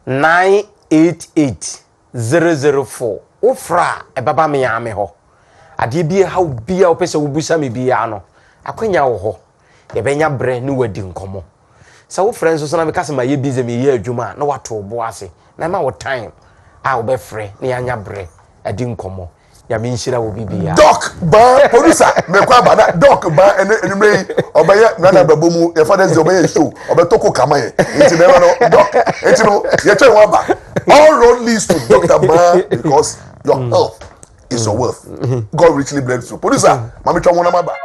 988 004 ofra e baba me ya me ho ade bia ha bia opese wo busa me bia no akwanya wo ho ye benya bre ne wadi nkomo sa wo friends so na me kase ma ye busy me ye adwuma na wato bo ase na ma wo time a wo be frɛ ne anya bre adi nkomo ya me nhyira wo bibia Doc Ban producer me kwa ba na Doc Ban ene me obeye na Abrabo mu e Father's Day obeye show obetoko kamaye nti me no Doc enti no ye twa wa ba all road leads to Dr. Ban because your health is your wealth. God richly bless you. Producer, mami twa wona maba.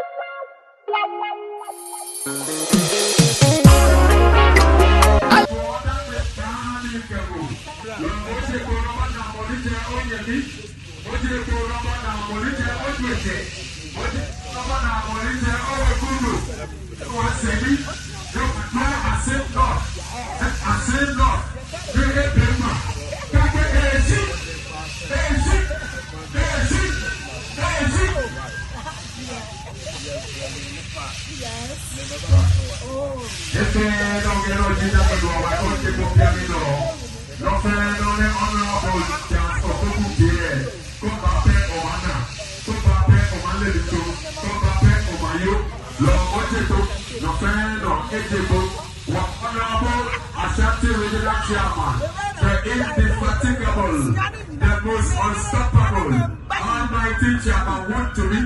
The most unstoppable, almighty chairman want to be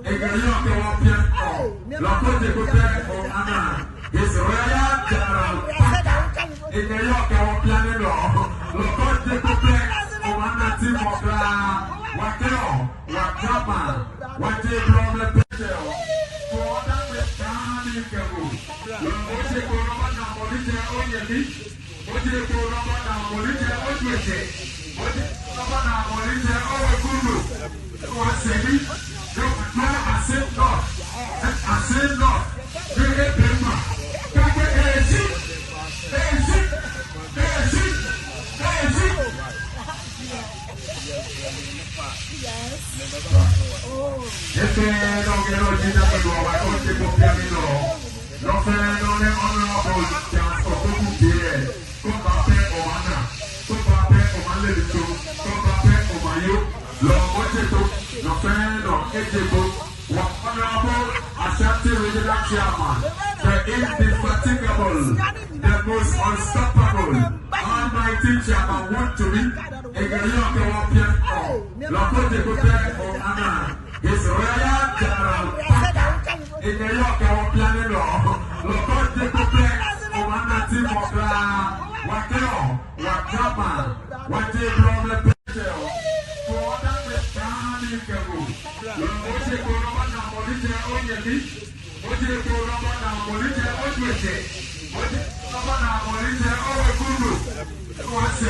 a His Royal General in New York, our planning law, Locos de Coupe, Omana Timokla, Wakeo, Wakama, Wate Blome Petel, for that with Kani Kabu, Lokoche Koromana Molite Oyemi, Oje Koromana Molite Oje, Oje Koromana Molite Oyekulu, Wasemi, I said not, The indefatigable, the most unstoppable, almighty chairman want to be a Gayoka Lokote Kupe Omana, His Royal General in the Yoka Piano, Lokote Kupe Omana Timokla, Wakeo, Wakama, Wate Blome for that Prani Kabu, Lokote Korona Molite Onyemi. What do you do about now? What did you say? What did you What's it?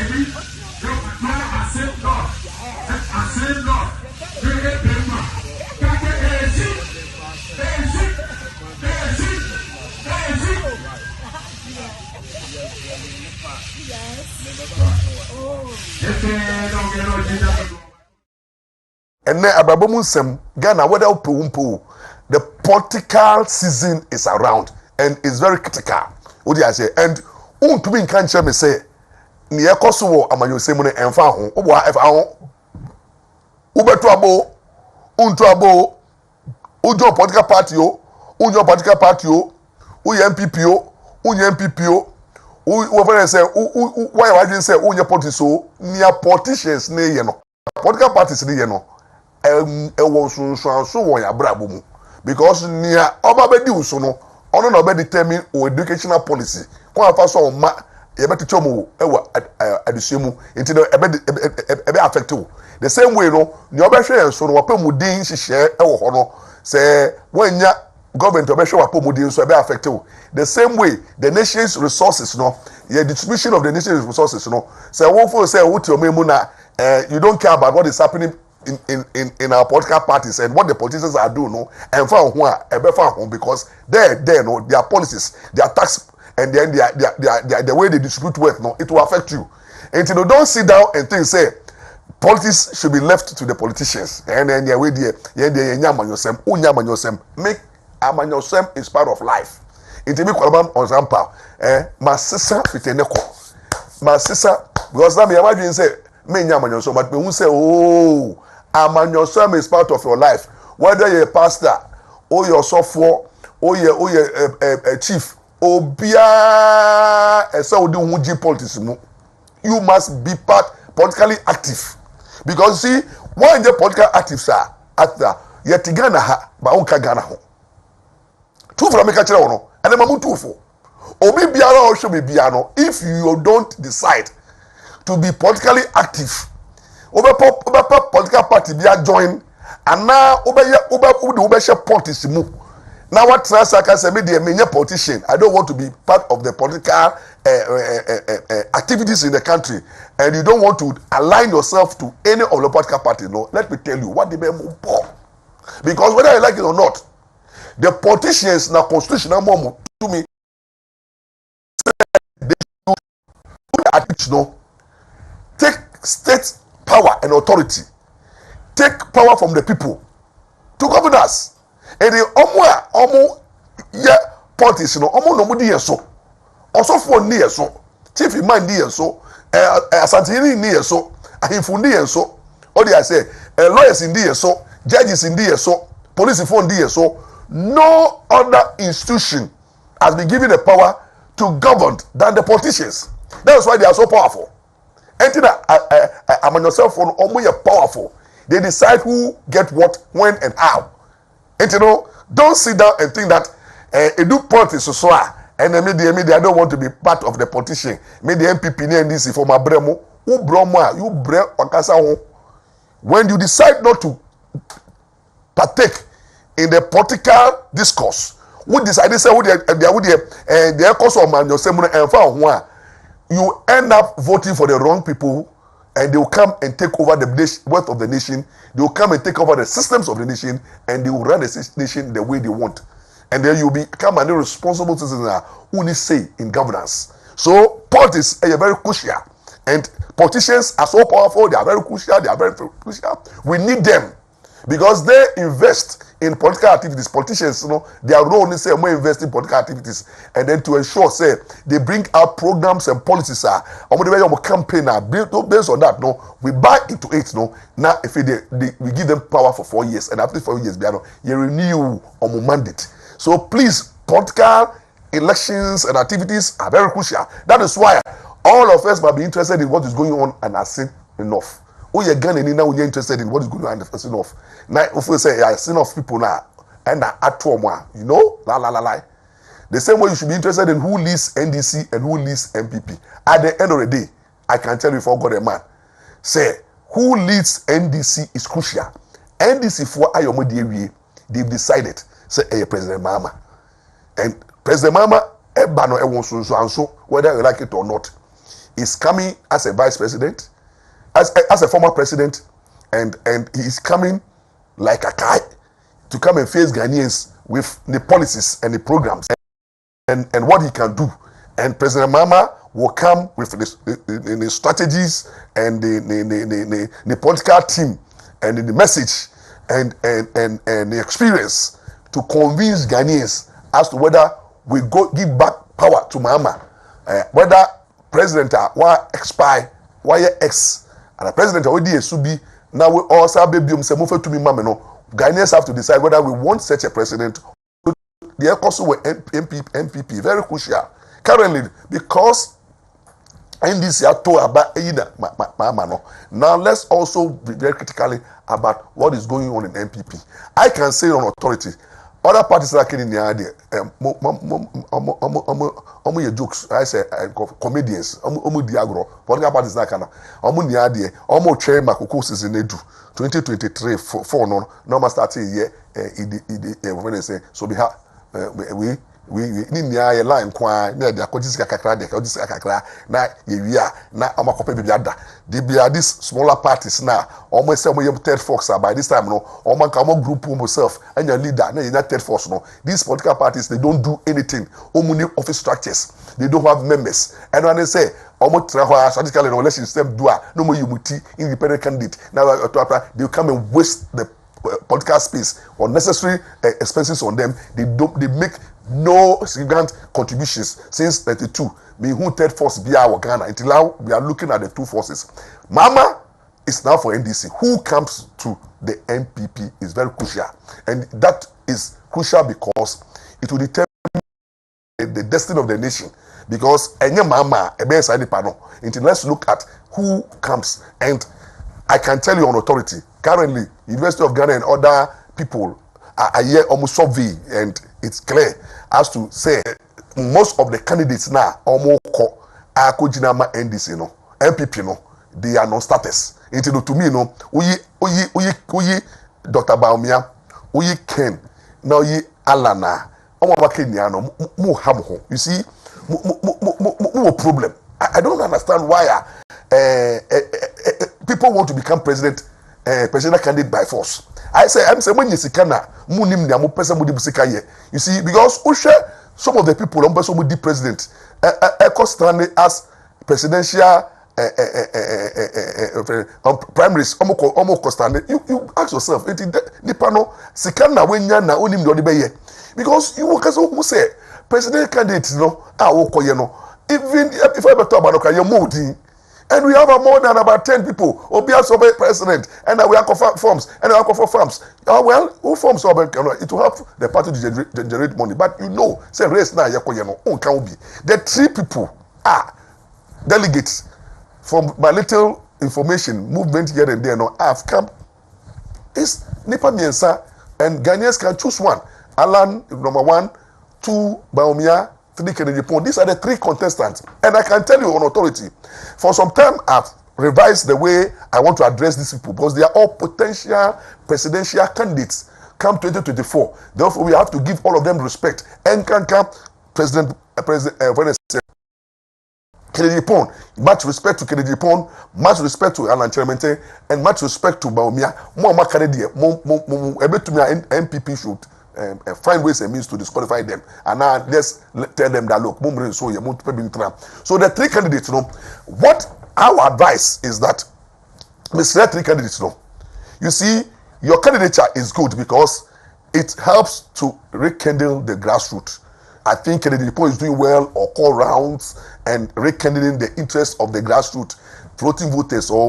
I said not. I said not. And then Abrabo Nsem Ghana whether umpu the political season is around and it's very critical. What do I say? And to be in country me say near Kosovo amanyo say money and found obo efa ho ubeto abo unto abo ujo political party o unyo political party o uye MPP o unye MPP o we say why you say unye politics so near politicians ne ye no political parties ne ye no won so won ya Abrabo mu because near oba be di uso no ono na be determine o educational policy kwa fa so ma ye be techo mu ewa adusuemu nti no ebe affect you the same way no ne oba hwe enso no wapam din hihye ewo ho no say wanya government oba hwe wapam din so ebe affect you the same way the nation's resources no the distribution of the nation's resources no say won for say what your memu na you don't care about what is happening in our political parties and what the politicians are doing, no, and for who because there, no, their policies, their tax, and then the way they distribute wealth, no, it will affect you. And you know, don't sit down and think, say, politics should be left to the politicians. And then yeah, make Amanyosem is part of life. It will be called on Ampaw. My sister fiteneko. My sister, because now me imagine say me Amanyosem, but me won't say oh. Amanyosem is part of your life. Whether you're a pastor, or you're a software, or you're a chief, or be a politics, you must be politically active. Because see, why the political active sir actor, yet Ghana ha, but onka Ghana ho. Two from America no, and then mamu two for. Obi biara or should be biano if you don't decide to be politically active. Over political party be a join and now over share politics move. Now what Transaka say me the politician. I don't want to be part of the political activities in the country, and you don't want to align yourself to any of the political parties. No, let me tell you what the move for. Because whether I like it or not, the politicians now constitutional moment to me they should no take state power and authority, take power from the people to govern us. And the omo politics no omo no mudi yeso osofo ni yeso chief man ni yeso asantini ni yeso ahimfu ni yeso odi I say lawyers in yeso judges in yeso police for in yeso. No other institution has been given the power to govern than the politicians. That's why they are so powerful. Anything Amanyosem for almost powerful. They decide who get what, when, and how. And you know, don't sit down and think that do politics so and then maybe I don't want to be part of the politician. Maybe the MPP and this for my bremo. Who broma you bre wakasa. When you decide not to partake in the political discourse, who decide say who the cause of Amanyosem and for you end up voting for the wrong people, and they will come and take over the wealth of the nation. They will come and take over the systems of the nation, and they will run the nation the way they want. And then you become an irresponsible citizen who needs say in governance. So politics are very crucial, and politicians are so powerful. They are very crucial. They are very crucial. We need them because they invest in political activities. Politicians, their role is say more invest in political activities, and then to ensure say they bring out programs and policies. Campaign based on that. We buy into it. Now if we give them power for 4 years, and after 4 years, you renew on mandate. So please, political elections and activities are very crucial. That is why all of us might be interested in what is going on and are seen enough. You're now interested in what is going on and are seen enough. Now, if we say I've seen enough people now and are at home, the same way you should be interested in who leads NDC and who leads MPP. At the end of the day, I can tell you for God a man, say who leads NDC is crucial. NDC for Ayomodi, they've decided say President Mahama, and President Mahama, whether you like it or not, is coming as a vice president, as a former president, and he is coming like a guy to come and face Ghanaians with the policies and the programs and what he can do. And President Mahama will come with the strategies and the political team and the message and the experience to convince Ghanaians as to whether we give back power to Mahama, whether president why expire, why X, and the president already should be now. We also baby to me, Ghanaians have to decide whether we want such a president. The also with MPP very crucial currently because NDC are told about Mahama. Now let's also be very critically about what is going on in MPP. I can say on authority. Other parties are killing the idea. Jokes. I say comedians. Diagro. Political parties are kana. The idea. Chair Makukosis in Edu. 2023 for no starting here. When they say so we need a line kwa near the Kodisika Kakra, the Kodisika Kakra, na Yavia, na Amakope Biada. They are these smaller parties now. Almost some of third force by this time, Oman group himself and your leader, na third force. These political parties, they don't do anything. Omuni office structures, they don't have members. And when they say, almost strategically, unless you step dua, no more Yumuti, independent candidate. Now they come and waste the political space, unnecessary expenses on them. They make no significant contributions since 32. Me who third force be our Ghana until now we are looking at the two forces. Mama is now for NDC. Who comes to the MPP is very crucial, and that is crucial because it will determine the destiny of the nation. Because any mama until let's look at who comes. And I can tell you on authority, currently University of Ghana and other people are here almost survey, and it's clear as to say most of the candidates now almost Akojinama NDC MPP they are non-starters. Into to me uyi Dr. Baumia, uyi Ken, now ye Alana, you see, more problem. I don't understand why people want to become presidential candidate by force. I say, I'm saying when you see Kana, Munim Yamu person would be you see, because some of the people on person would be president, Ecostran as presidential primaries, almost you ask yourself, Nipano, Sikana, when Yana, Unim Dodibeye, because you who say, president candidates, even if I ever talk about your mood. And we have more than about 10 people. Obias of president, and we are forms, and we are for farms. Well, who forms it will help the party to generate money. But say race now, the 3 people are delegates from my little information movement here and there. Have come. It's Nipa Miensa, and Ghanaians can choose one. Alan, number 1, 2, Baumia. 3 Kennedy Pond. These are the 3 contestants. And I can tell you on authority, for some time I've revised the way I want to address these people because they are all potential presidential candidates come 2024. Therefore, we have to give all of them respect. And can come President Kennedy Pond, much respect to Kennedy Pond, much respect to Alan Chermente, and much respect to Baumia. More MPP should find ways and means to disqualify them, and now let's tell them that look, so the 3 candidates, what our advice is that Mr. 3 candidates, you see, your candidature is good because it helps to rekindle the grassroots. I think Kennedy Paul is doing well, or call rounds and rekindling the interest of the grassroots, floating voters, or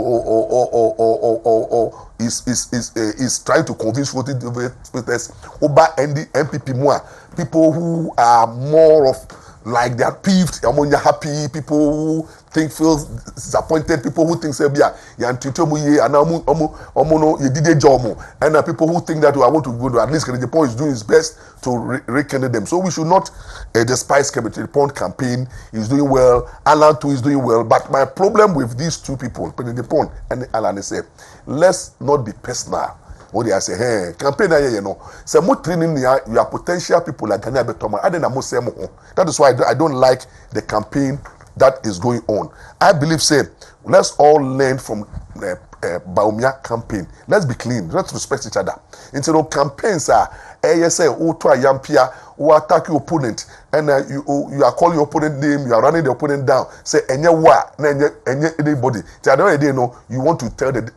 is trying to convince floating voters over MPP more, people who are more of like they are peeved, ammonia happy, people who feel disappointed, people who think say yeah, and people who think that I want to go to, at least Kennedy Paul is doing his best to rekindle them. So we should not despise Kennedy Paul campaign. He's doing well. Alan too is doing well. But my problem with these two people, Kennedy Paul and Alan, is let's not be personal. What they say, hey, campaign you know. So more training your potential people like Ghana Betoma. I didn't say more. That is why I don't like the campaign that is going on. I believe, say, let's all learn from Baumia campaign. Let's be clean. Let's respect each other. Instead of campaigns are, say, oh, to a yampia, who attack your opponent, and you are calling your opponent name, you are running the opponent down. Say, anybody. So at the end of the day, you want to tell them,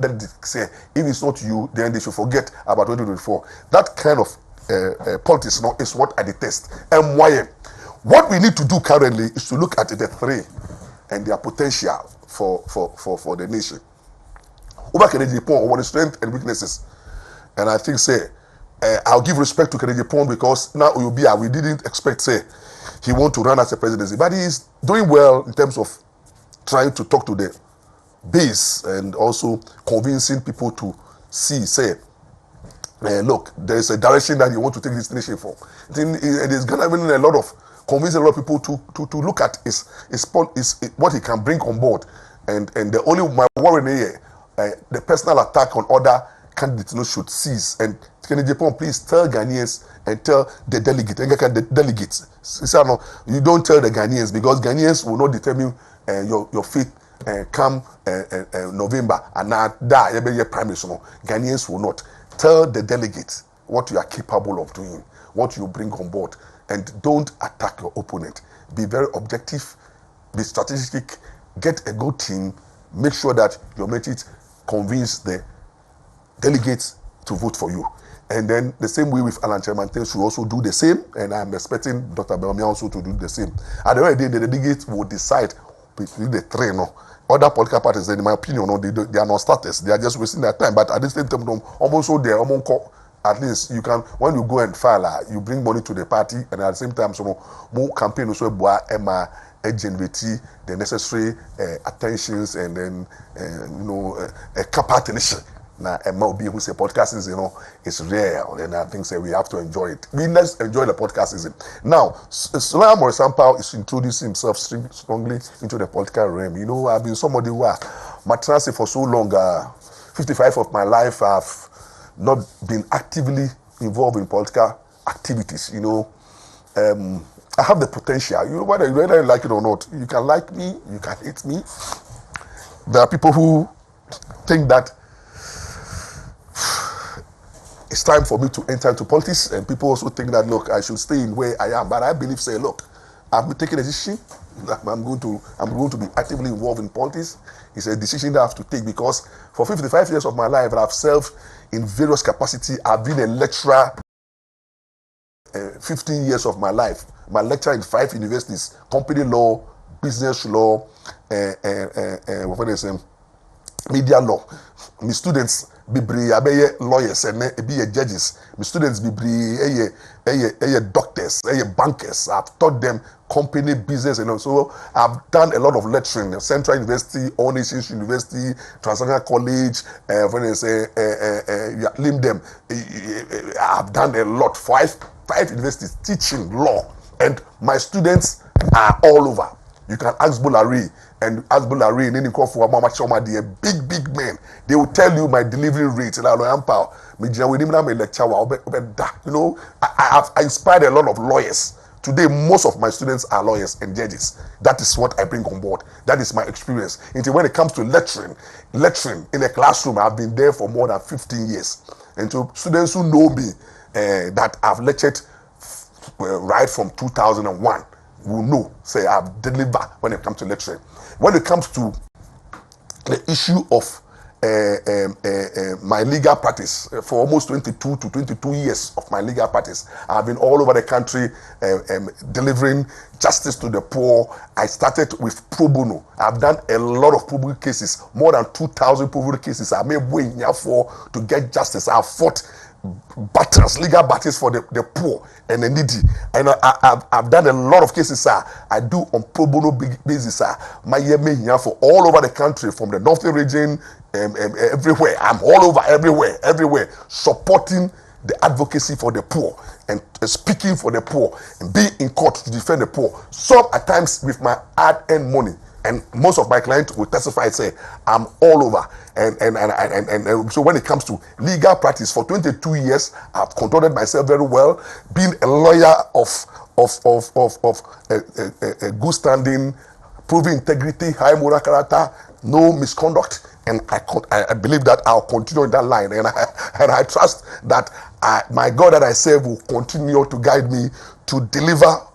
say, if it's not you, then they should forget about 2024. That kind of politics is what I detest. And why? What we need to do currently is to look at the three and their potential for the nation. Over Kennedy Paul, what the strength and weaknesses. And I think, say, I'll give respect to Kennedy Paul because now we didn't expect, say, he want to run as a presidency. But he's doing well in terms of trying to talk to the base and also convincing people to see, say, look, there's a direction that you want to take this nation for. It is going to be a lot of convincing a lot of people to look at is what he can bring on board. And the only my worry here, the personal attack on other candidates should cease. And Kennedy Paul, please tell Ghanaians and tell the delegates. You don't tell the Ghanaians because Ghanaians will not determine your fate come November and now die primary. Ghanaians will not. Tell the delegates what you are capable of doing, what you bring on board, and don't attack your opponent. Be very objective, be strategic, get a good team, make sure that your message convince the delegates to vote for you. And then the same way with Alan Chermante should also do the same, and I'm expecting Dr. Belmia also to do the same. At the end of the day, the delegates will decide between the three. Other political parties, in my opinion, they are not starters. They are just wasting their time. But at the same time, almost at least you can, when you go and file, you bring money to the party, and at the same time, more campaign also generate the necessary attentions and then a capacity. Now, MLB who say podcasting, is rare, and I think we have to enjoy it. Let's enjoy the podcasting. Now, Ampaw is introducing himself strongly into the political realm. I've been somebody who my transit for so long, 55 of my life, I've not been actively involved in political activities. I have the potential. Whether you like it or not, you can like me, you can hate me. There are people who think that it's time for me to enter into politics, and people also think that, look, I should stay in where I am. But I believe, say, look, I've taken a decision that I'm going to be actively involved in politics. It's a decision that I have to take because for 55 years of my life, I've served in various capacities. I've been a lecturer 15 years of my life. My lecture in 5 universities: company law, business law, media law. My students be lawyers and be judges. My students be doctors, bankers. I've taught them company business, so I've done a lot of lecturing. Central University, All Nations University, Transnational College, Limdem. I've done a lot. 5 universities teaching law, and my students are all over. You can ask Bolari and any call for Mama Choma, they are big men. They will tell you my delivery rate. Ampaw, I inspired a lot of lawyers. Today, most of my students are lawyers and judges. That is what I bring on board. That is my experience. Until when it comes to lecturing in a classroom, I've been there for more than 15 years. And to students who know me, that I've lectured right from 2001, will know, say, I've delivered when it comes to lecturing. When it comes to the issue of my legal practice for almost 22 to 22 years of my legal practice. I've been all over the country delivering justice to the poor. I started with pro bono. I've done a lot of pro bono cases, more than 2,000 pro bono cases. I made way for to get justice. I've fought battles, legal battles for the poor and the needy. And I've done a lot of cases, sir. I do on pro bono basis, sir. My year for all over the country, from the northern region, everywhere. I'm all over, everywhere, supporting the advocacy for the poor and speaking for the poor and being in court to defend the poor. Some at times with my hard-earned money. And most of my clients will testify, say, I'm all over. And so when it comes to legal practice, for 22 years, I've conducted myself very well, being a lawyer of good standing, proving integrity, high moral character, no misconduct. And I believe that I'll continue in that line. And I trust that my God that I serve will continue to guide me to deliver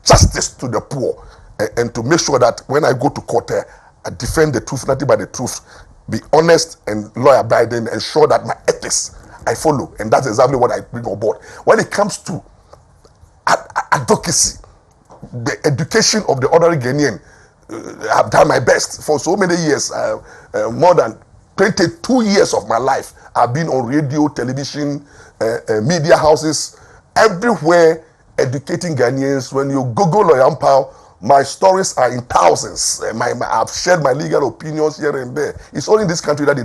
justice to the poor. And to make sure that when I go to court, I defend the truth, nothing but the truth, be honest and law-abiding, ensure that my ethics I follow. And that's exactly what I bring on board. When it comes to advocacy, the education of the ordinary Ghanaian, I've done my best for so many years, more than 22 years of my life. I've been on radio, television, media houses, everywhere, educating Ghanaians. When you Google Ampaw, my stories are in thousands. I've shared my legal opinions here and there. It's only in this country that they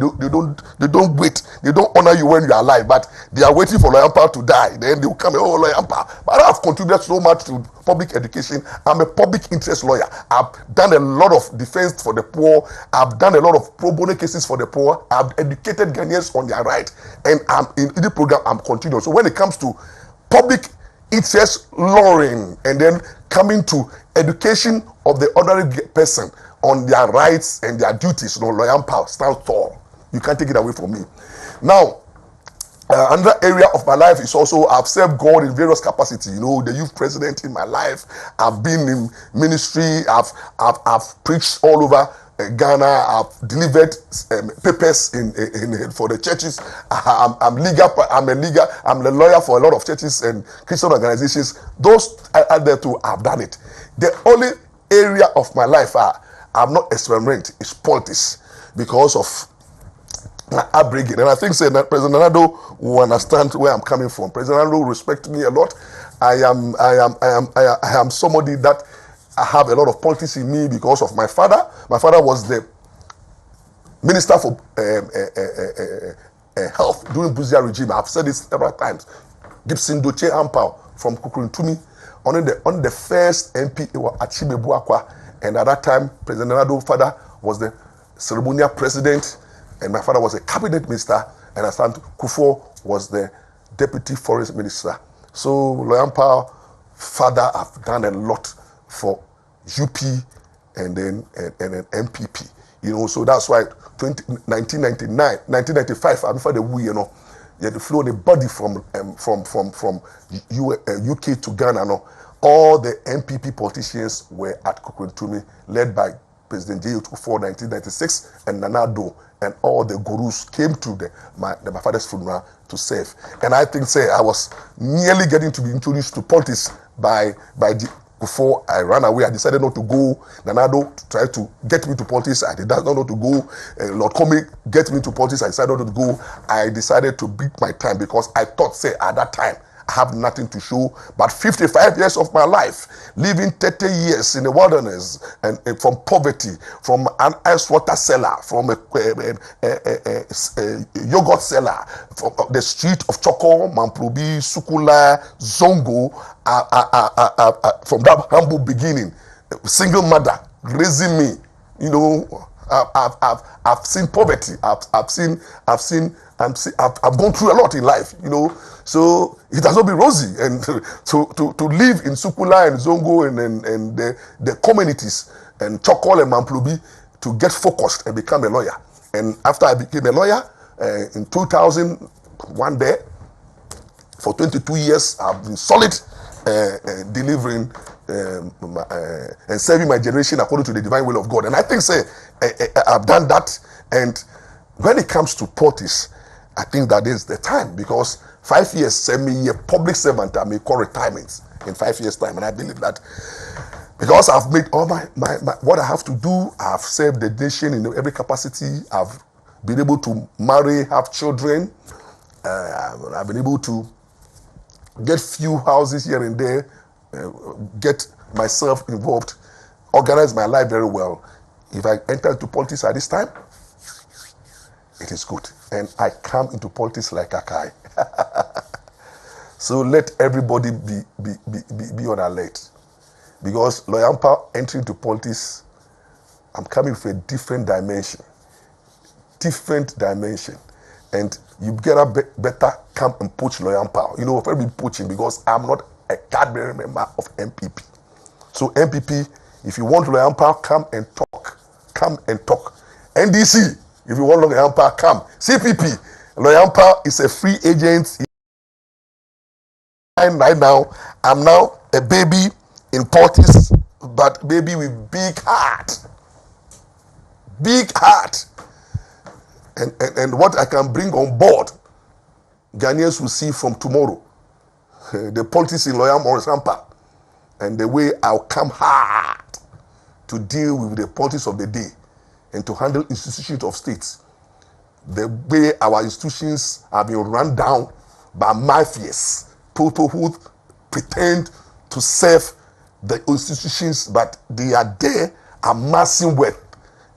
don't wait. They don't honor you when you are alive, but they are waiting for Lawyer Ampaw to die. Then they will come, oh, Lawyer Ampaw. But I've contributed so much to public education. I'm a public interest lawyer. I've done a lot of defense for the poor. I've done a lot of pro bono cases for the poor. I've educated Ghanaians on their right. And I'm in the program, I'm continuing. So when it comes to public interest lawing and then coming to education of the ordinary person on their rights and their duties, Lawyer Ampaw stands tall. You can't take it away from me. Now, another area of my life is also I've served God in various capacities. The youth president in my life. I've been in ministry. I've preached all over Ghana. I've delivered papers for the churches. I'm a lawyer for a lot of churches and Christian organizations. Those are there too. I've done it. The only area of my life I'm not experimenting is politics because of my upbringing. And I think that President Nado will understand where I'm coming from. President Nado respects me a lot. I am somebody that I have a lot of politics in me because of my father. My father was the minister for health during Buzia regime. I've said this several times. Gibson Doche Ampaw from Kukuruntumi, on the first MP at Chimebuakwa, and at that time, President Nado's father was the ceremonial president, and my father was a cabinet minister, and Asante Kufuor was the deputy forest minister. So, Lawyer Ampaw, father, I've done a lot for UP and then MPP. So that's why 1995, before the war, you had to flow the body from UK to Ghana. All the MPP politicians were at Kukuruntumi, led by President J. Kufuor 1996, and Nanado, and all the gurus came to my father's funeral to serve. And I think, I was nearly getting to be introduced to politics by Before I ran away, I decided not to go. Nanado tried to get me to politics. I did not know to go. Lord Comey get me to politics. I decided not to go. I decided to beat my time because I thought, at that time, I have nothing to show. But 55 years of my life, living 30 years in the wilderness and from poverty, from an ice water seller, from a yogurt seller, from the street of Choko, Mamprubi, Sukula, Zongo, from that humble beginning, single mother raising me. I've seen poverty. I've gone through a lot in life. So it has not been rosy. And to live in Sukula and Zongo and the communities and Chokol and Mamplubi to get focused and become a lawyer. And after I became a lawyer in 2001 there, for 22 years, I've been solid delivering and serving my generation according to the divine will of God. And I think, I've done that. And when it comes to politics, I think that is the time, because 5 years, send me a public servant, I may call retirement in 5 years' time. And I believe that because I've made all my what I have to do, I've served the nation in every capacity, I've been able to marry, have children, I've been able to get few houses here and there, get myself involved, organize my life very well. If I enter into politics at this time, it is good. And I come into politics like a guy. So let everybody be on alert. Because Lawyer Ampaw entering into politics, I'm coming with a different dimension. Different dimension. And you better come and poach Lawyer Ampaw. You know, I've been poaching because I'm not a card-bearing member of MPP. So MPP, if you want Lawyer Ampaw, come and talk. Come and talk. NDC, if you want Lawyer Ampaw, come. CPP, Lawyer Ampaw is a free agent. Right now, I'm now a baby in politics, but baby with big heart. Big heart. And what I can bring on board, Ghanaians will see from tomorrow. The politics in Lawyer Ampaw and the way I'll come hard to deal with the politics of the day and to handle institutions of states. The way our institutions have been run down by mafias, people who pretend to serve the institutions, but they are there amassing wealth,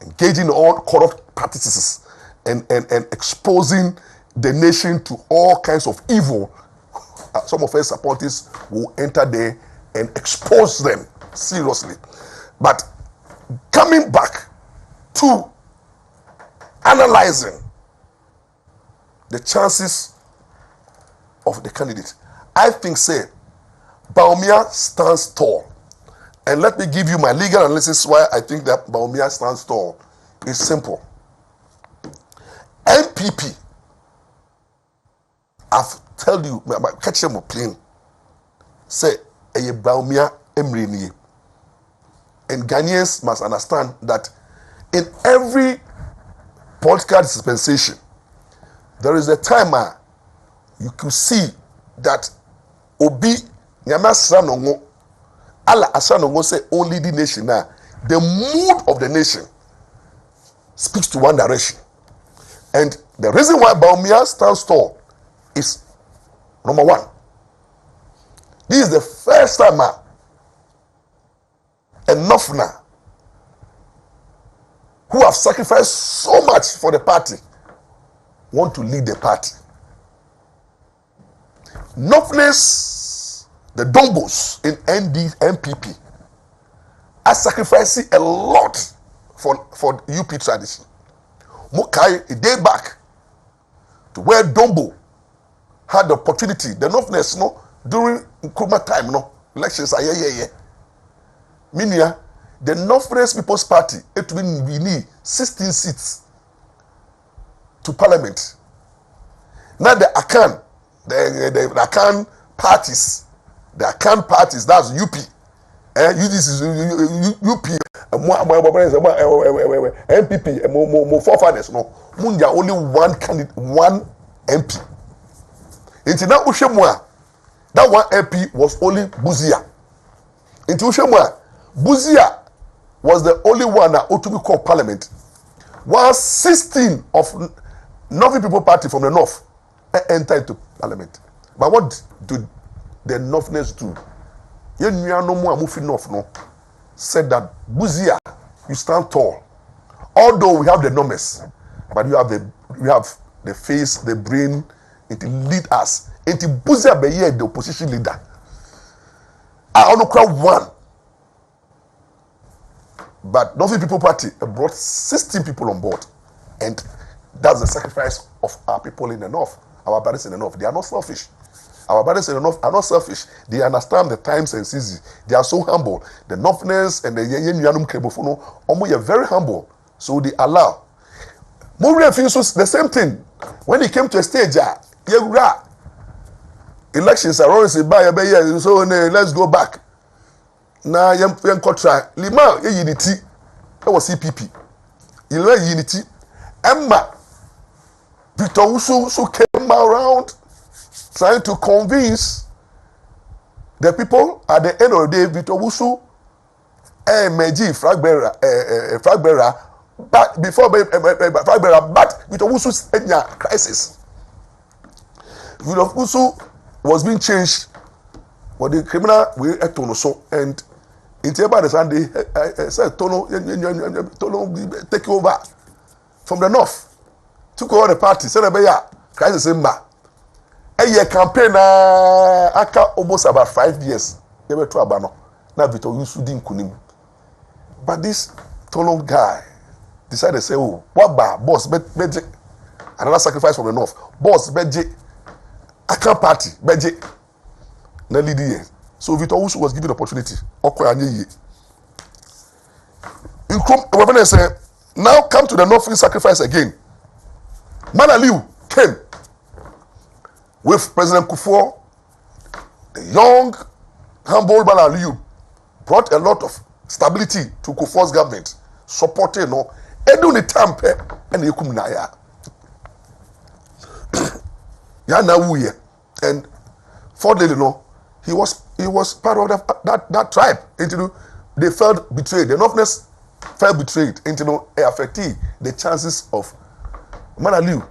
engaging in all corrupt practices, and exposing the nation to all kinds of evil. Some of us supporters will enter there and expose them seriously. But coming back to analyzing the chances of the candidate, I think, say, Bawumia stands tall. And let me give you my legal analysis why I think that Bawumia stands tall. It's simple. MPP, I've told you, catch them plain, say, a Bawumia Mmra. And Ghanaians must understand that in every political dispensation, there is a time you could see that Obi Nyama no Allah Asranongo say only the nation now. The mood of the nation speaks to one direction. And the reason why Bawumia stands tall is number one. This is the first time enough now who have sacrificed so much for the party want to lead the party. Nothness, the Dombos in MPP are sacrificing a lot for UP tradition. Mukai, a day back to where Dombo had the opportunity, the Nothness, no, during Nkrumah time, no, elections are yeah. Meaning, the Northwest People's Party, it will need 16 seats to parliament. Now the Akan, the Akan parties, that's UP. This is UP, MPP, more forefathers. No, Munja only one candidate, one MP. Into that Ushemwa, that one MP was only Buzia. Into Ushemwa, Buzia was the only one that ought to be called parliament. While 16 of Northern People Party from the north entered into parliament. But what did the Northness do? North said that Buzia, you stand tall. Although we have the numbers, but we have the face, the brain, it lead us. And Buzia be the opposition leader. I only crowd one. But Northern People Party brought 16 people on board. And that's the sacrifice of our people in the north. Our brothers in the north. They are not selfish. Our brothers in the north are not selfish. They understand the times and seasons. They are so humble. The Northerners and the Yanum Kebofuno, are very humble. So they allow. Muriel feels the same thing. When he came to a stage, elections are always by so let's go back. Now, young contract, Lima, unity. That was CPP. Unity. Mmra, Victor Usu came around trying to convince the people. At the end of the day, Victor Usu Meji Fragbera, but before Fragbera, but Victor Usu's crisis. Victor Usu was being changed for the criminal way at Tono, and in Tiaba the Sunday said Tono take over from the north. Took over the party, said a crisis in Mmra. A year campaign, aka almost about 5 years. They were to Abano. Now Victor Usu didn't kunim. But this Tono guy decided to say, oh, what ba boss beje another sacrifice from the north. Boss beje aka party beje na lead here. So Victor Usu was given the opportunity. In Krom, say, now come to the north sacrifice again. Manaliu came with President Kufuor. The young, humble Manaliu brought a lot of stability to Kufuor's government, supporting Edu ni tampe and Yekum Naya. Yana Wuye. And fourthly, he was part of that tribe. They felt betrayed. The Northness felt betrayed. Affecting the chances of Manaliu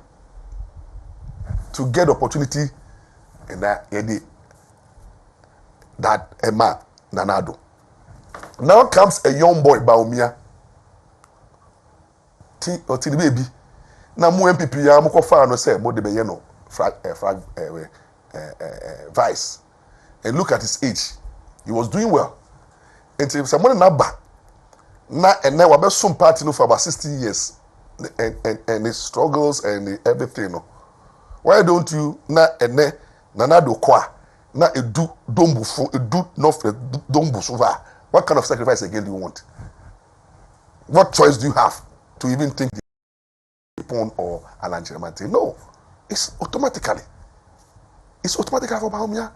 to get opportunity in that Emma Nanado. Now comes a young boy, Baumia. Till baby. Now mu MPP ya mu kofa no say mo de be no vice. And look at his age. He was doing well. Until someone na ba na ene wa be some party no for about 60 years. And his struggles and everything. Why don't you na ene nanado kwa na edu dombufu edu no dombufu va? What kind of sacrifice again do you want? What choice do you have to even think upon or Alanjemante? No, it's automatically. It's automatically for Baumia.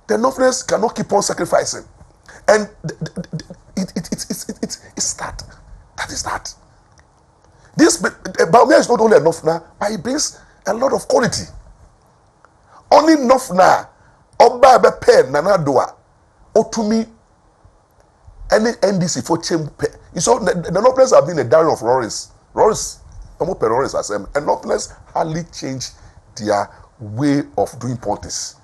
The Northerners cannot keep on sacrificing, and it's that. That is that. This Baumia is not only enough now, but it brings a lot of quality. Only enough now. Oba be pen nanadoa otumi any NDC for chamber. So the Northerners have been a darling of Lawrence, and Northerners hardly change their way of doing politics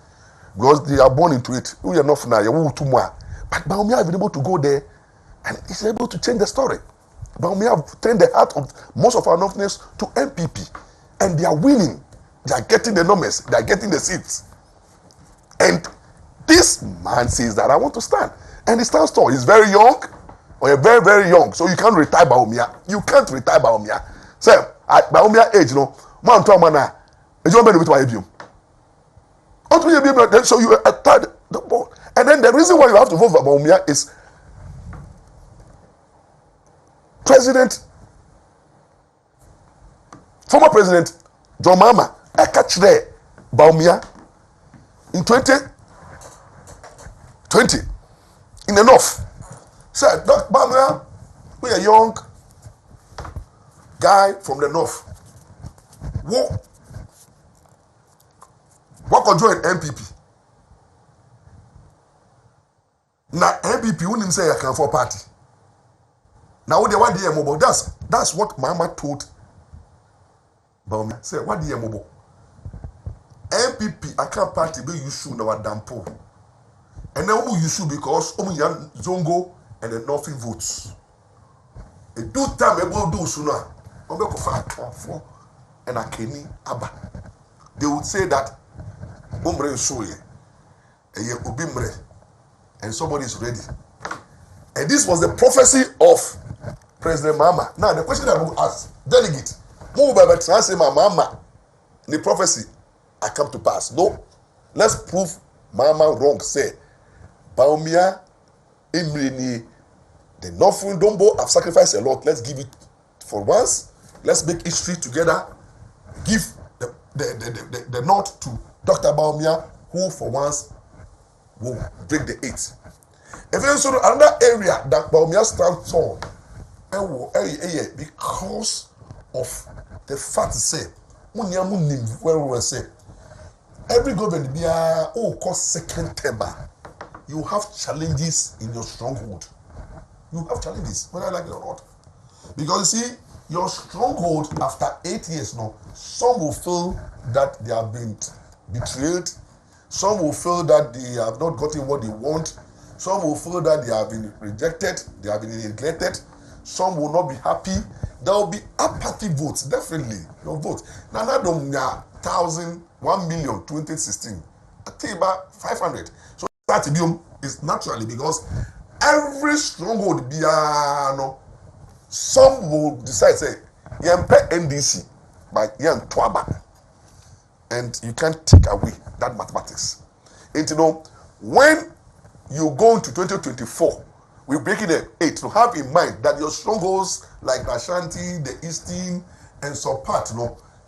because they are born into it. We are not now. But Baumia have been able to go there, and is able to change the story. Baumia have turned the heart of most of our Northerners to MPP, and they are winning. They are getting the numbers. They are getting the seats. And this man says that I want to stand. And he stands tall. He's very young, or very, very young. So you can't retire Baumia. You can't retire Baumia. So at Baumia age, man to man, you don't benefit my ibium. So you are the ball. And then the reason why you have to vote for Baumia is former President John Mahama, I catch there Baumia in 2020 in the north. Said, Dr. Baumia, we are young guy from the north. What could join MPP? Now MPP wouldn't say I can for party. Now what they want the mobile? That's what Mama told Baumia. Say what the mobile? MPP I can't party be you should know dampo. And then who you should because young Zongo and the Northern votes. A do time able do sooner. And a Kenny Abba. They would say that Mmra Soye and ye Ubimre and somebody is ready. And this was the prophecy of President Mahama. Now the question I will ask, delegate, move by say my Mama, the prophecy I come to pass. No, let's prove Mahama wrong. Say Baumia, Mmra, the Northern Dombo have sacrificed a lot. Let's give it for once. Let's make history together. Give the nod to Dr. Baumia, who for once will break the 8. If there's another area that Baumia stands on, because of the fact to say munya munim well say every government be cause second term. You have challenges in your stronghold. You have challenges, whether I like it or not. Because you see, your stronghold after 8 years now, some will feel that they have been betrayed. Some will feel that they have not gotten what they want. Some will feel that they have been rejected, they have been neglected. Some will not be happy. There will be apathy votes, definitely. Your vote. Now, 1,000, 1 million, 2016. I think about 500. So that is naturally because every stronghold some will decide say yempe NDC by yem twaba, and you can't take away that mathematics. And when you go into 2024, we break it at 8 to have in mind that your strongholds like Ashanti, the Eastern, and some part,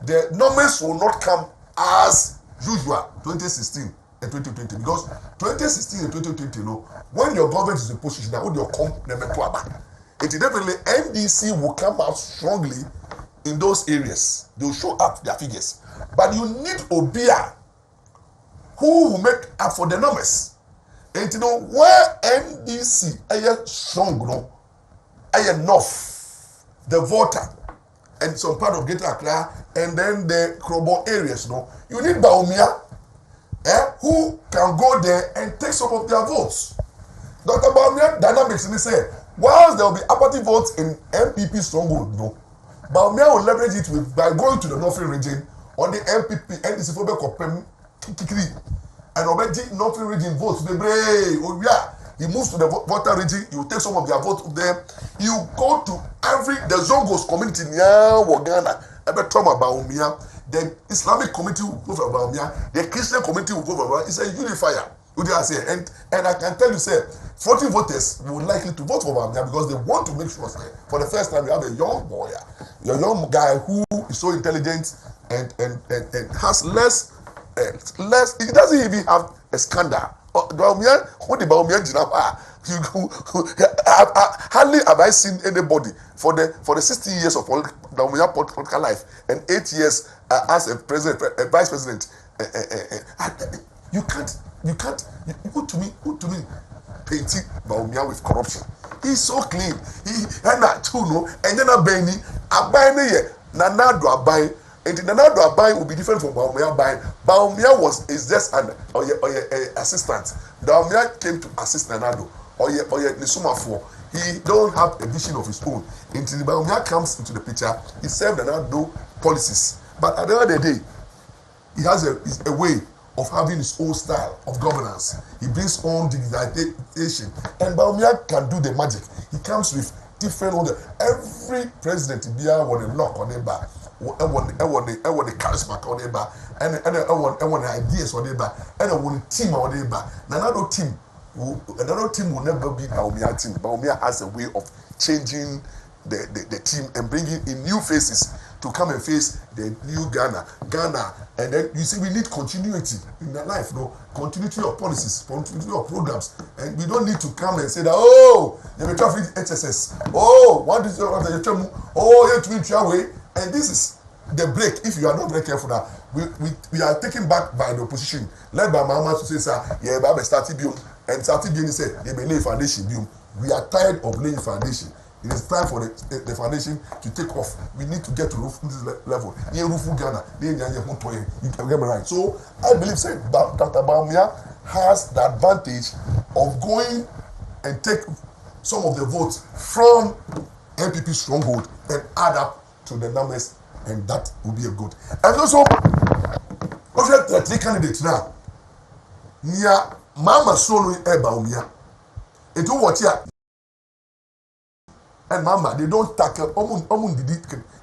the numbers will not come as usual 2016 and 2020, because 2016 and 2020, when your government is in position, now your it definitely NDC will come out strongly in those areas. They will show up their figures, but you need Obia who will make up for the numbers. And where NDC are strong, are enough the voter and some part of Greater Accra and then the Krobo areas, you need Baumia. Who can go there and take some of their votes. Dr. Baumia dynamics in say, whilst there will be apathy votes in MPP stronghold, Baumia will leverage it by going to the Northern region on the MPP and the Sifobek Kopem Kikiri and already Northern region votes. He moves to the voter region, you take some of their votes there, you go to the Zongos community near Ghana, Ebetroma Baumia. The Islamic community will vote for Baumia, the Christian community will vote for Baumia. It's a unifier. And I can tell you, 40 voters will likely to vote for Baumia because they want to make sure, for the first time, you have a young boy, a young guy who is so intelligent and has less, he doesn't even have a scandal. Baumia, what the Baumia hardly have I seen anybody for the 60 years of Baumia political life and 8 years as a president, a vice president. You put to me painting Baumia with corruption. He's so clean. He and that too and then Abani Nanado Abai. And the Nanado Abai will be different from Baumia Abai. Baumia is just an assistant. Baumia came to assist Nanado or Nisuma for. He don't have a vision of his own. Until the Baumia comes into the picture, he served Nanado policies. But at the end of the day, he has a way of having his own style of governance. He brings on digitization. And Baumia can do the magic. He comes with different order. Every president want a lock on their back. I want the charisma on their back. And I want the ideas on their back. And I want a team on their back. Another team will never be Baumia team. Baumia has a way of changing the team and bringing in new faces to come and face the new Ghana. And then you see, we need continuity in their life, continuity of policies, continuity of programs. And we don't need to come and say that, you have a traffic HSS. What is your you have to be away. And this is the break. If you are not very careful now, we are taken back by the opposition, led by Mama to say, sir, yeah, but started biom. And started being said, they may lay foundation biom. We are tired of laying foundation. It is time for the foundation to take off. We need to get to this level. You can get me right. So I believe Dr. Baumia has the advantage of going and take some of the votes from MPP stronghold and add up to the numbers, and that will be a good. And also, the three candidates now. Nia Mama Solo Baumia. It will watch here. And Mama, they don't tackle.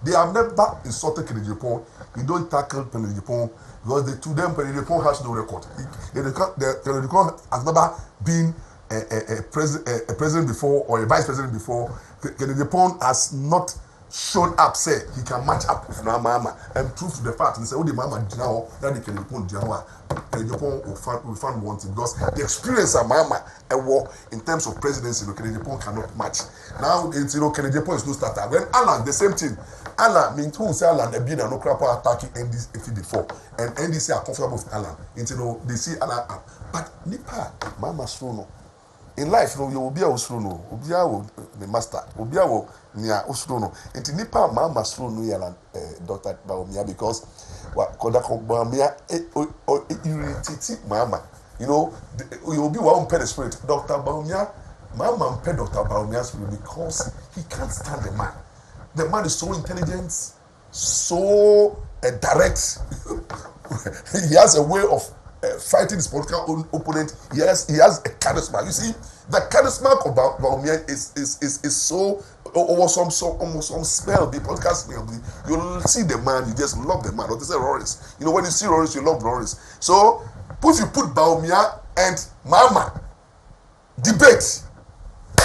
They have never insulted Kennedy Japan. They don't tackle Kennedy Japan because to them Kennedy Japan has no record. Kennedy Japan has never been a president before or a vice president before. Kennedy Japan has not shown up, say he can match up with Mama and prove to the fact and say, oh, the Mama did now that they can put Jawa and Japan will find wanting because the experience of Mama and war in terms of presidency, Japan cannot match. Now, it's Japan is no starter. When Alan, the same thing. Alan means who say Alan have been no crap attacking NDC before, and NDC are comfortable with Alan. They see Alan, but Nipa Mama Strono. In life, you will be a Usruno, Ubia the master, Ubia near Usruno. And Nipa Mama Strono Yalan, Dr. Baumia, because what Kodako Baumia irritated Mama. You will be one pet spirit, Dr. Baumia, Mama and pet Dr. Baumia spirit because he can't stand the man. The man is so intelligent, so direct. He has a way of fighting his political opponent. He has a charisma. You see, the charisma of Baumia is so almost some smell, the political smell. You see the man, you just love the man. Or they say Roris. When you see Roris, you love Roris. So if you put Baumia and Mama debate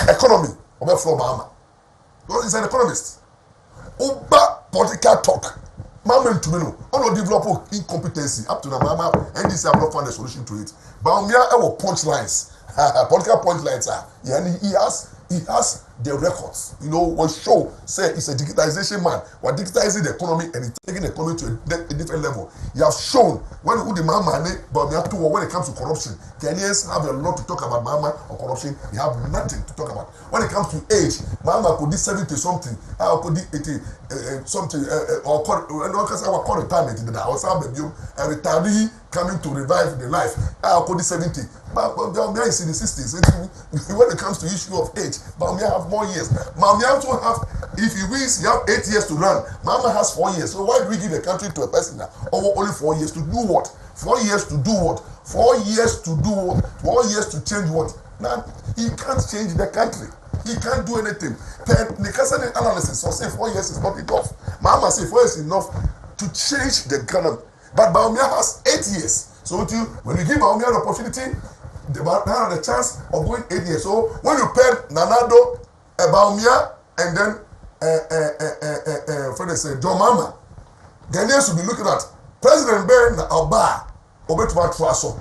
economy, or Mama, because he's an economist. Uba political talk. Mama to me, all develop incompetency up to the Mama, and this have not found a solution to it. Baumia our punchlines, political punchlines are. He has the records. What show say it's a digitization man. We're digitizing the economy and it's taking the economy to a different level. You have shown when the Mama when it comes to corruption, Kenyans have a lot to talk about Mama or corruption. You have nothing to talk about. When it comes to age, Mama could be 70 something, I could be 80 something, or call retirement in the house. A retiree coming to revive the life. I could be 70. But Baumia is in the 60s. When it comes to issue of age, Baumia have more years. Baumia also have, if he wins, he have 8 years to run. Mama has 4 years. So why do we give the country to a person that only 4 years to do what? 4 years to do what? 4 years to do what? 4 years to change what? Now, he can't change the country. He can't do anything. The Cassandra analysis will say 4 years is not enough. Mama say 4 years is enough to change the economy. But Baumia has 8 years. So when you give Baumia an opportunity, they have the chance of going 8 years. So when you pair Nanado, Baumia, and then John Mama, Ghanaians will be looking at President Ben Oba, Obetuma Traso.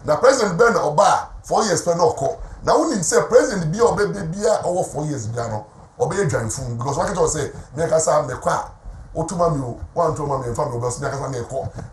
Now President Ben Oba, 4 years per no call. Now when you say President B or baby over 4 years, obey Janfun, because what I say, make us have the car. Otumami, one to mommy and family was never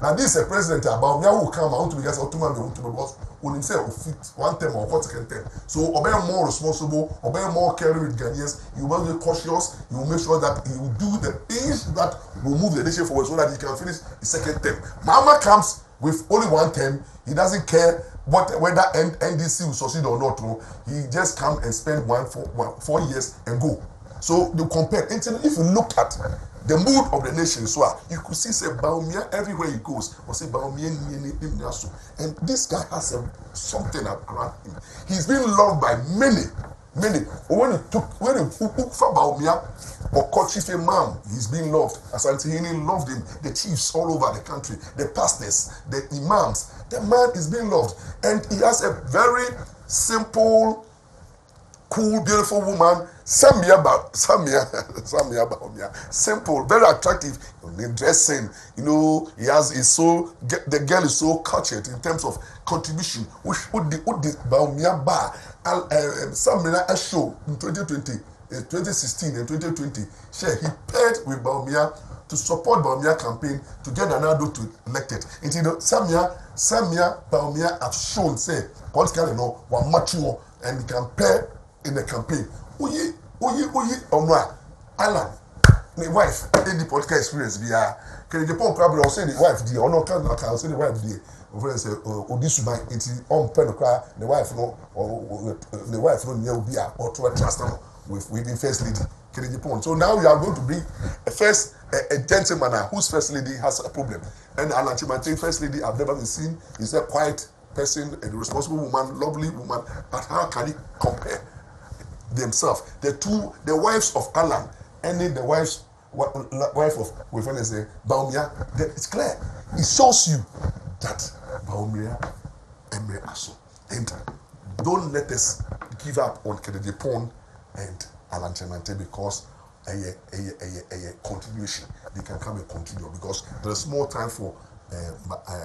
now this is a president about me who come out to be as Otumami to the boss will himself fit 1 term or 2nd term. So obey more responsible, obey more caring with Ghanaians. You will be cautious, you will make sure that you will do the things that will move the nation forward so that he can finish the 2nd term. Mama comes with only 1 term, he doesn't care whether NDC will succeed or not. He just come and spend 4 years and go. So you compare, if you look at the mood of the nation, so you could see say Baumia everywhere he goes, or say Baumia and this guy has something around him. He's been loved by many. When he took for Baumia or called Chief Imam, he's been loved. Asantehene loved him. The chiefs all over the country, the pastors, the imams. The man is being loved, and he has a very simple, cool, beautiful woman. Samia Baumia, simple, very attractive. The dressing, the girl is so cultured in terms of contribution. Which would the Baumia bar Samia a show in 2020, 2016 and 2020. He paired with Baumia to support Baumia campaign to get Anado to elected. And Samia Baumia have shown say politically one mature and can pair in the campaign. Oye, Mmra, Alan, my wife, any political experience, can the Japan probably also say the wife, dear, or not, can say the wife, dear. Friends say, Odisuma, it's on Penocra, the wife, or the wife, no, be or to a trust with the first lady, can the Japan. So now we are going to bring a gentleman whose first lady has a problem. And Alan Chimante, first lady, I've never been seen, is a quiet person, a responsible woman, lovely woman, but how can he compare themselves? The wives of Alan and the wife of Baumia, it's clear. It shows you that Baumia Mmra Aso. And don't let us give up on Kennedy Pond and Alan Chemante because a continuation. They can come and continue because there's more time for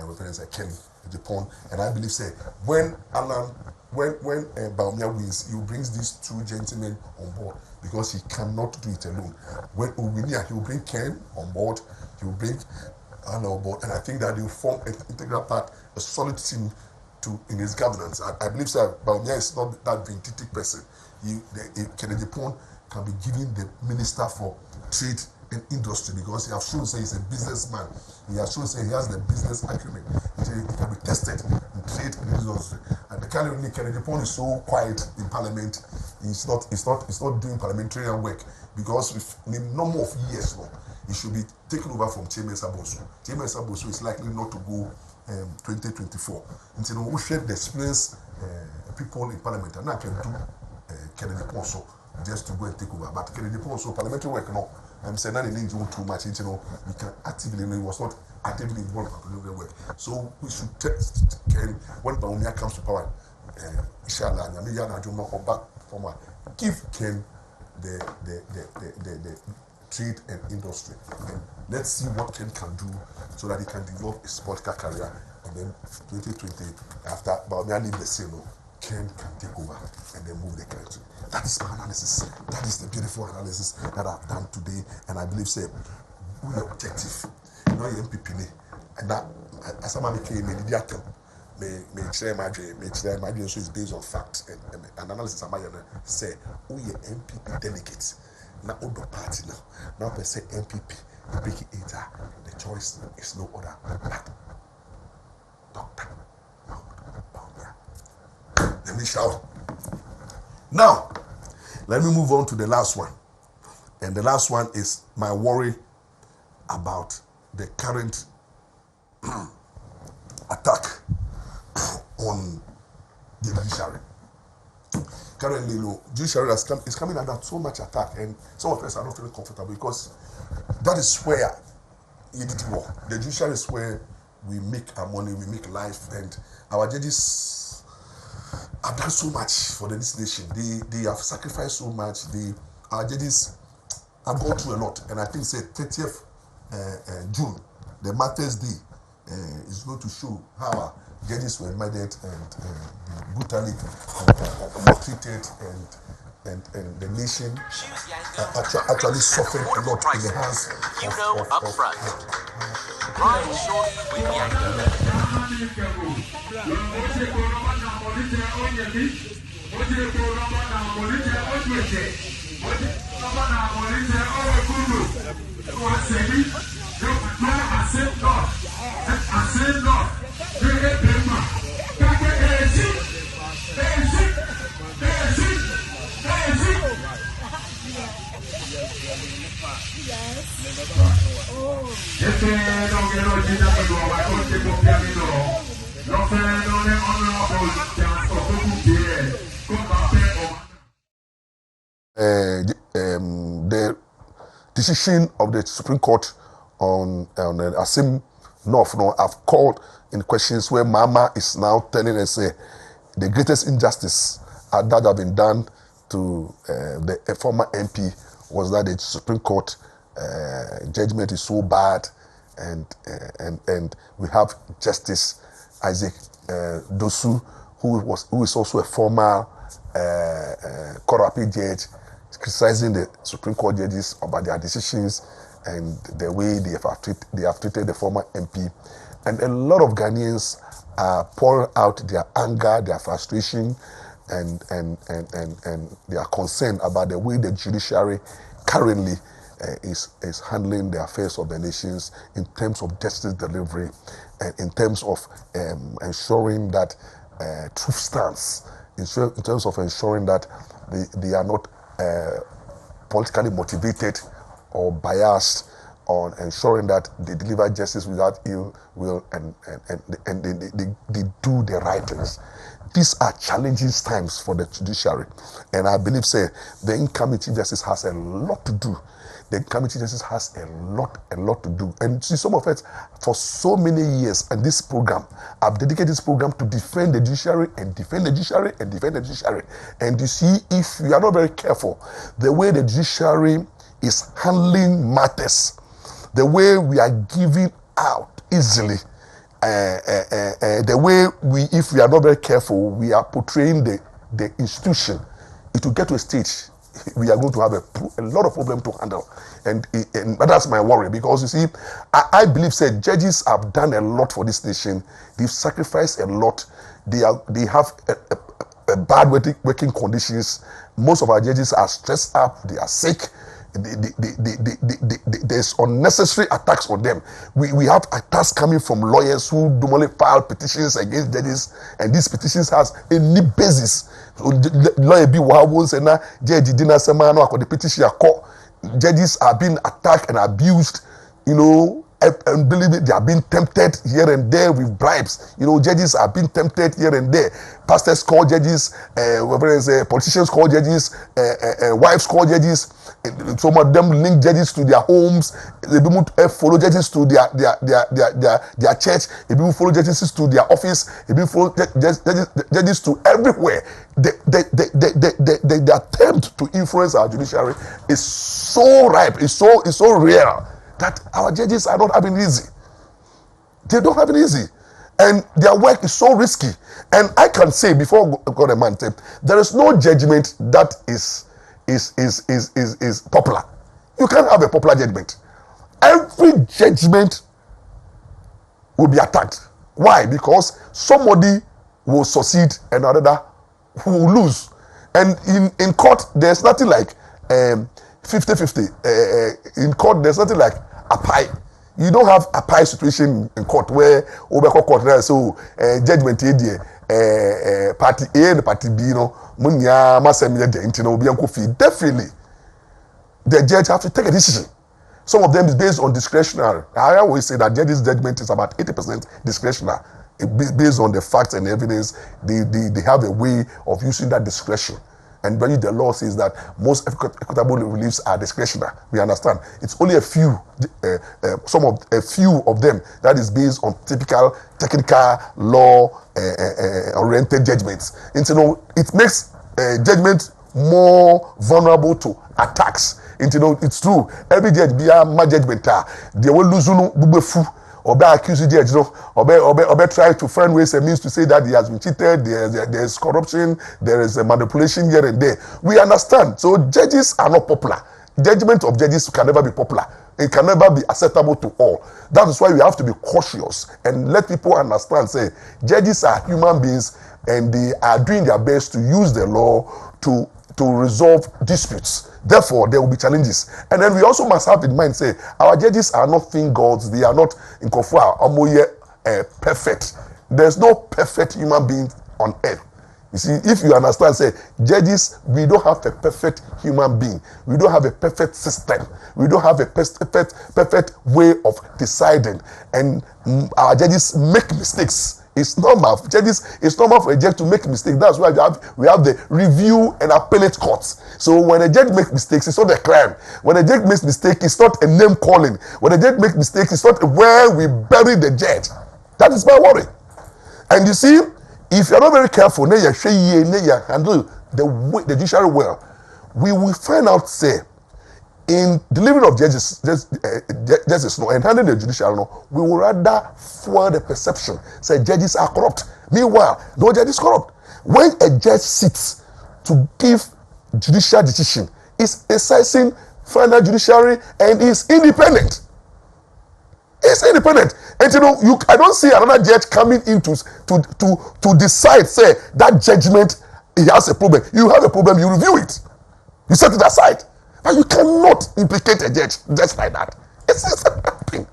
reference Kenny Japan, and I believe say when Baumia wins, he brings these two gentlemen on board because he cannot do it alone. When Uwinia, he will bring Ken on board, he will bring Alan on board, and I think that they will form an integral part, a solid team in his governance. I believe that Baumia is not that vindictive person. Kennedy Pond can be given the minister for trade and industry because he has shown say he's a businessman. He has shown say he has the business acumen. He can be tested in trade and industry. And currently Kennedy Pond is so quiet in parliament. He's not doing parliamentarian work because with the number of years now, he should be taken over from Chairman Saboso. Chairman Saboso is likely not to go 2024. And so we share the experience people in parliament and I can do Kennedy Pond so just to go and take over. But Kennedy Pond so parliamentary work no. I'm saying that he didn't do too much. You know, we can actively. He was not actively involved in parliamentary work. So we should test Ken when Baumia comes to power. Inshallah, give Ken the trade and industry, and let's see what Ken can do so that he can develop his political career. And then 2020, after Baumia leave the scene, Ken can take over and then move the country. That is my analysis. That is the beautiful analysis that I've done today, and I believe say we are objective. You know, MPP, and that as somebody came in the atom. May share my dream, so it's based on fact and analysis. I'm going to say, we are MPP delegates, not other party now. Now, per se MPP, big eater, the choice is no other but Dr. Baumia. Let me shout. Now, let me move on to the last one. And the last one is my worry about the current attack on the judiciary. Currently, judiciary is coming under so much attack, and some of us are not feeling comfortable because that is where you did war. The judiciary is where we make our money, we make life, and our judges have done so much for this nation. They have sacrificed so much. Our judges have gone through a lot, and I think say 30th June, the Martyrs' Day, is going to show how judges were murdered and brutally maltreated, and the nation actually suffered a lot in the hands of Ryan Shorty with the decision of the Supreme Court on Nsem North now have called in questions where Mama is now telling us the greatest injustice that have been done to the former MP was that the Supreme Court judgment is so bad, and we have Justice Isaac Dosu, who is also a former Korapi judge, criticizing the Supreme Court judges about their decisions and the way they have treated the former MP. And a lot of Ghanaians are pouring out their anger, their frustration, and their concern about the way the judiciary currently is handling the affairs of the nations in terms of justice delivery and in terms of ensuring that truth stands, in terms of ensuring that they are not politically motivated or biased, on ensuring that they deliver justice without ill will and they do the right things. These are challenging times for the judiciary, and I believe the incoming Chief Justice has a lot to do. The incoming Chief Justice has a lot to do. And see, some of it, for so many years, and this program, I've dedicated this program to defend the judiciary and defend the judiciary and defend the judiciary. And you see, if you are not very careful, the way the judiciary is handling matters, the way we are giving out easily, the way if we are not very careful, we are portraying the institution, it will get to a stage we are going to have a lot of problem to handle, and that's my worry, because you see, I believe judges have done a lot for this nation. They've sacrificed a lot. They have a bad working conditions. Most of our judges are stressed up. They are sick. There's unnecessary attacks on them. We have attacks coming from lawyers who normally file petitions against judges, and these petitions has any basis. Lawyer be won't say na judge dinner semana or the petition court. Judges are being attacked and abused, and believe it, they are being tempted here and there with bribes. Judges are being tempted here and there. Pastors call judges, politicians call judges, wives call judges. Some of them link judges to their homes. They follow judges to their church. They follow judges to their office. They follow judges to everywhere. The attempt to influence our judiciary is so ripe, it's so real, that our judges are not having it easy. They don't have it easy. And their work is so risky. And I can say, before God and man, there is no judgment that is popular. You can't have a popular judgment. Every judgment will be attacked. Why? Because somebody will succeed and another will lose. And in court, there's nothing like 50-50. In court, there's nothing like a pie. You don't have a pie situation in court where court judgment party A and party B, definitely the judge have to take a decision. Some of them is based on discretionary. I always say that judge's judgment is about 80% discretionary. Based on the facts and evidence, they have a way of using that discretion. And when the law says that most equitable reliefs are discretionary, we understand. It's only a few of them that is based on typical technical law oriented judgments. And so it makes judgment more vulnerable to attacks. And it's true. Every judge be a judgment. They will lose bubefu. Or be accused judge, or try to find ways and means to say that he has been cheated, there's corruption, there is a manipulation here and there. We understand. So judges are not popular. Judgment of judges can never be popular. It can never be acceptable to all. That is why we have to be cautious and let people understand, say, judges are human beings and they are doing their best to use the law to resolve disputes. Therefore, there will be challenges. And then we also must have in mind, say, our judges are not thing gods. They are not in Kofua perfect. There's no perfect human being on earth. You see, if you understand, say, judges, we don't have a perfect human being. We don't have a perfect system. We don't have a perfect way of deciding. And our judges make mistakes. It's normal. Judges, it's normal for a judge to make mistakes. That's why we have the review and appellate courts. So when a judge makes mistakes, it's not a crime. When a judge makes mistakes, it's not a name calling. When a judge makes mistakes, it's not where we bury the judge. That is my worry. And you see, if you're not very careful, handle the judiciary well, we will find out, say, in delivering of justice and handling the judiciary, we will rather fuel the perception, say judges are corrupt. Meanwhile, no judge is corrupt. When a judge sits to give judicial decision, is exercising final judiciary and is independent. It's independent. And I don't see another judge coming in to decide, say, that judgment, he has a problem. You have a problem, you review it. You set it aside. But you cannot implicate a judge just like that. It's happening.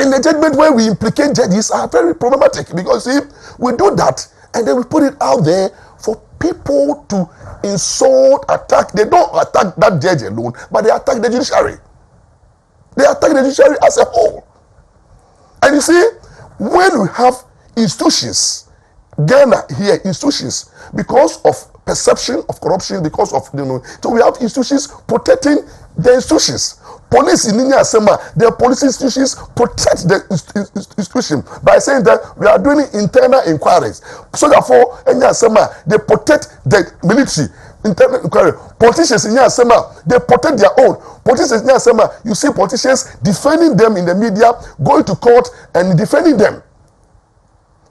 In the judgment where we implicate judges are very problematic, because if we do that and then we put it out there for people to insult, attack, they don't attack that judge alone, but they attack the judiciary. They attack the judiciary as a whole. And you see, when we have institutions, Ghana here, institutions, because of perception of corruption, because of, so we have institutions protecting the institutions. Police in India, the police institutions protect the institution by saying that we are doing internal inquiries. So therefore, they protect the military. internal inquiry. Politicians in Yasema, they protect their own. Politicians in Yasema, you see politicians defending them in the media, going to court and defending them.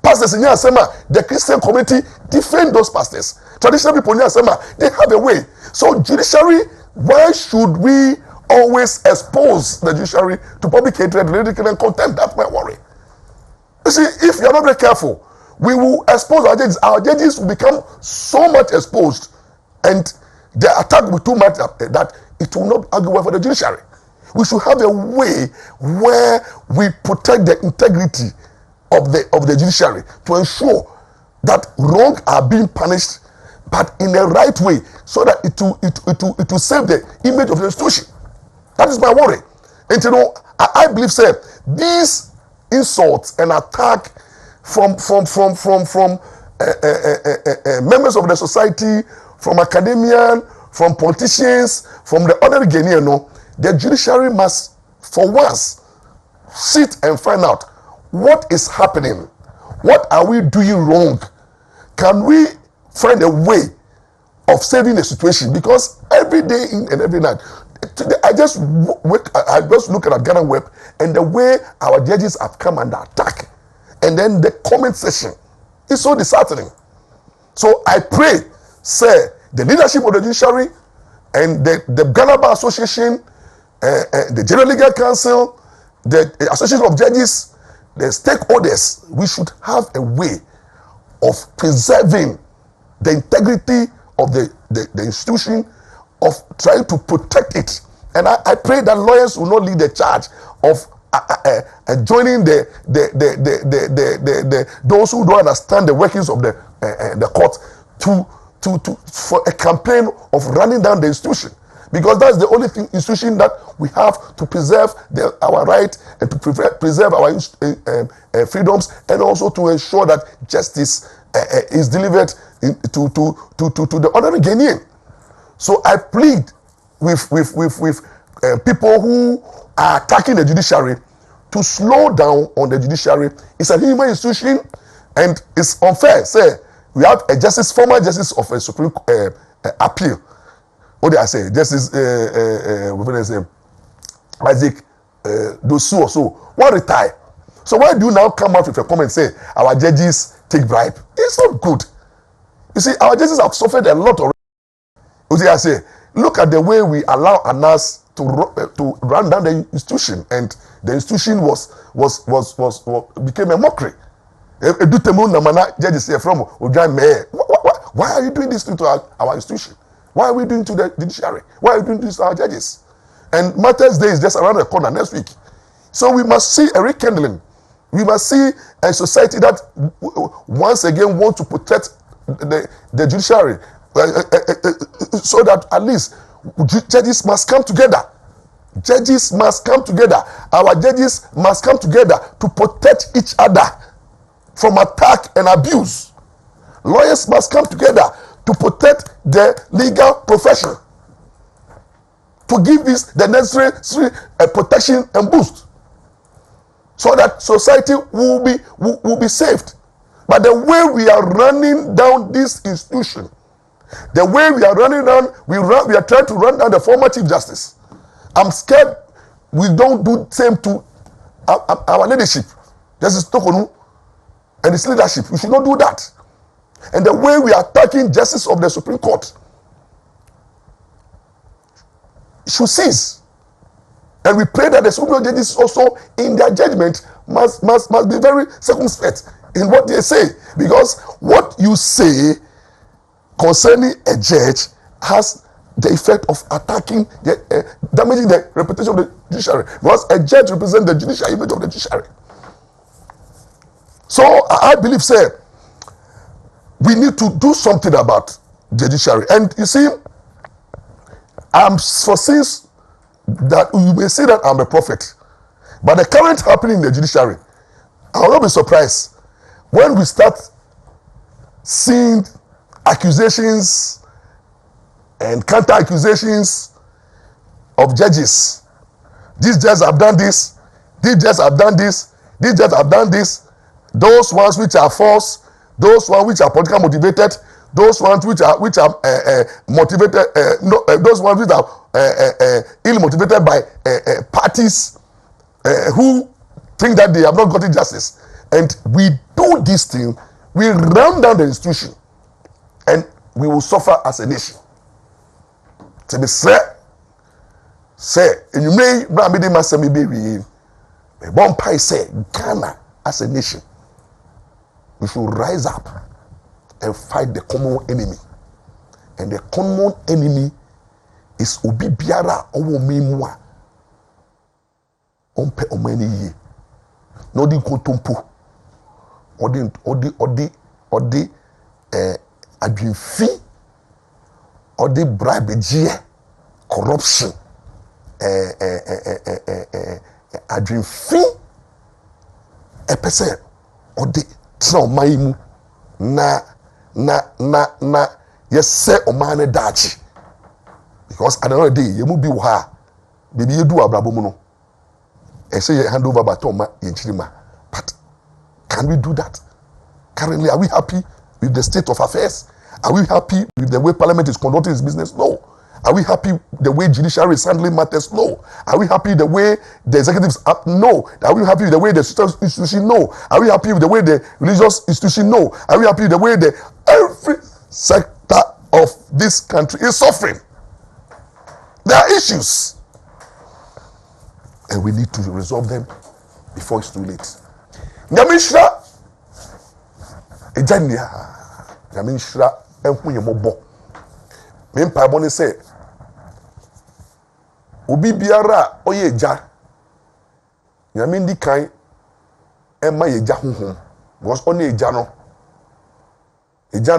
Pastors in Yasema, the Christian community defend those pastors. Traditional people in Yasema, they have a way. So judiciary, why should we always expose the judiciary to public hatred, ridicule, and contempt? That's my worry. You see, if you are not very careful, we will expose our judges. Our judges will become so much exposed, and the attack will be too much that it will not argue well for the judiciary. We should have a way where we protect the integrity of the judiciary to ensure that wrong are being punished, but in the right way, so that it will save the image of the institution. That is my worry. And you know, I believe, sir, these insults and attack from members of the society, from academia, from politicians, from the ordinary Ghanaian, no, the judiciary must, for once, sit and find out what is happening. What are we doing wrong? Can we find a way of saving the situation? Because every day and every night, I just look at Ghana Web and the way our judges have come under attack, and then the comment section is so disheartening. So I pray, sir, the leadership of the judiciary and the Ghana Bar Association, the General Legal Council, the Association of Judges, the stakeholders, we should have a way of preserving the integrity of the institution, of trying to protect it. And I pray that lawyers will not lead the charge of joining those who don't understand the workings of the court for a campaign of running down the institution, because that's the only institution that we have to preserve our right and to preserve our freedoms, and also to ensure that justice is delivered to the ordinary Ghanaian. So I plead with people who are attacking the judiciary to slow down on the judiciary. It's a human institution, and it's unfair. Say we have a former justice of a Supreme Appeal. What did I say? Justice Isaac Dosu or so. One retire. So why do you now come out with a comment and say our judges take bribe? It's not good. You see, our judges have suffered a lot already. You see, I say, look at the way we allow Anas to run down the institution, and the institution became a mockery. Why are you doing this to our institution? Why are we doing to the judiciary? Why are we doing this to our judges? And Martyrs' Day is just around the corner next week. So we must see a rekindling. We must see a society that once again wants to protect the judiciary, so that at least judges must come together. Judges must come together. Our judges must come together to protect each other from attack and abuse. Lawyers must come together to protect the legal profession, to give this the necessary protection and boost, so that society will be saved. But the way we are running down this institution, the way we are running down, we are trying to run down the former Chief Justice. I'm scared we don't do the same to our leadership. Justice Tokonu and his leadership. We should not do that. And the way we are attacking justice of the Supreme Court should cease. And we pray that the Supreme Court judges also in their judgment must be very circumspect in what they say. Because what you say concerning a judge has the effect of attacking, damaging the reputation of the judiciary. Because a judge represents the judicial image of the judiciary. So I believe, sir, we need to do something about the judiciary. And you see, I'm foreseeing that you may say that I'm a prophet, but the current happening in the judiciary, I will not be surprised when we start seeing accusations and counter accusations of judges. These judges have done this, these judges have done this, these judges have done this. Those ones which are false, those ones which are politically motivated, those ones which are motivated, those ones which are ill motivated by parties who think that they have not gotten justice, and we do this thing, we run down the institution, and we will suffer as a nation. To be said, and you may be the master, maybe one pie say Ghana as a nation, we should rise up and fight the common enemy, and the common enemy is Obi Biara Owo Mimwa Ompe Omeni Ye. No di Kotumpu Odi adwinfi Odi bribe jie corruption adwinfi epese Odi trauma mu na yese omane dachi, because at the end of the day you mu bi wo ha baby you do Abrabo mu no e say you hand over baton ma yenchirima. But can we do that? Currently, are we happy with the state of affairs? Are we happy with the way parliament is conducting its business? No. Are we happy the way judiciary is handling matters? No. Are we happy the way the executives are? No. Are we happy with the way the social institution? No. Are we happy with the way the religious institution? No. Are we happy with the way every sector of this country is suffering? There are issues, and we need to resolve them before it's too late. Nyamishra ejania nyamishra enhunye mobo me mpa bo ne se obi biara oye eja nyame ndi kan ema ye eja honhom, because on eja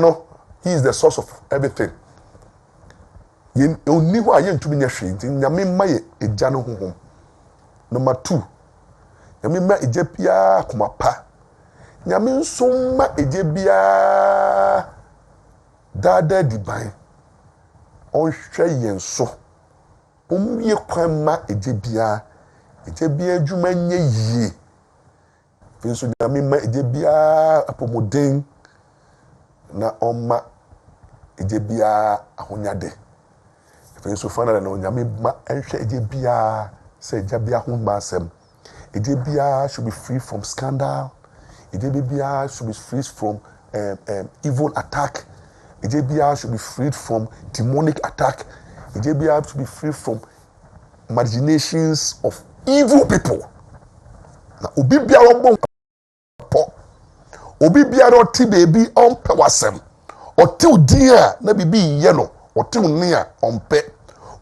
no he is the source of everything. Yen oni ho aye ntumi nya hwe nti nyame ma ye eja no honhom. Number 2, nyame ma eja bia akoma pa, nyame nso ma eja bia dada diban onhwe yen so omwie kwan ma eja bia adwuma nye yie. Finso nyame ma eja bia apomoden na oma eja bia ahonyade. Finso fana na nyame ma enhwe eja bia say Jabia Humbasem. Ejebia should be free from scandal. Ejebia should be free from evil attack. Ejebia should be freed from demonic attack. Ejebia should be free from imaginations of evil people. Na obibia robon po. Obibia ro ti baby on pewasem. Oti udia na bibi yeno. Oti unia onpe.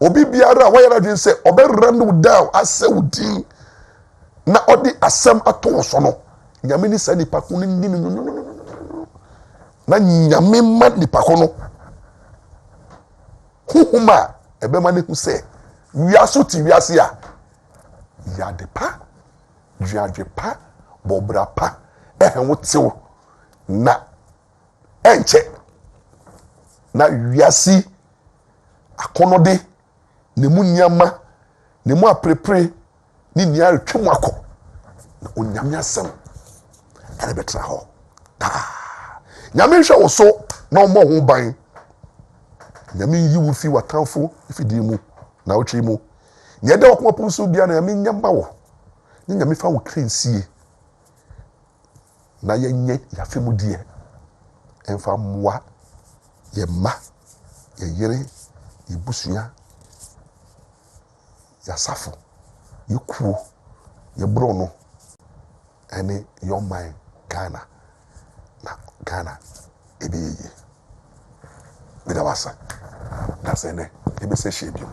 Obi biara wayara din se oberrandu down ase udin na odi asem ato so no nyame ni sani pakun ni no na nyame ma ni pakono huma ebe ma ne hu se wiaso ti wiase a ya de pa juadwe pa bobra pa wotew na enche na wiasi akonode ne mu nyama ne mu aprepre ni nia retwem akọ na onyame asem ene betra ho nyame hwe wo so na o mo ho ban nyame yi wo fi watanfo ifidi mu na otwe mu ne de okoma pumso bia na nyame nyama wo ni nyame fa wo krensie na yenye yafemu die emfa mwa ye ma ye yere ibusua ya safo yekuo ye brono ene your mind Ghana na Ghana ebeye bidawasa that's ene ebe se shebi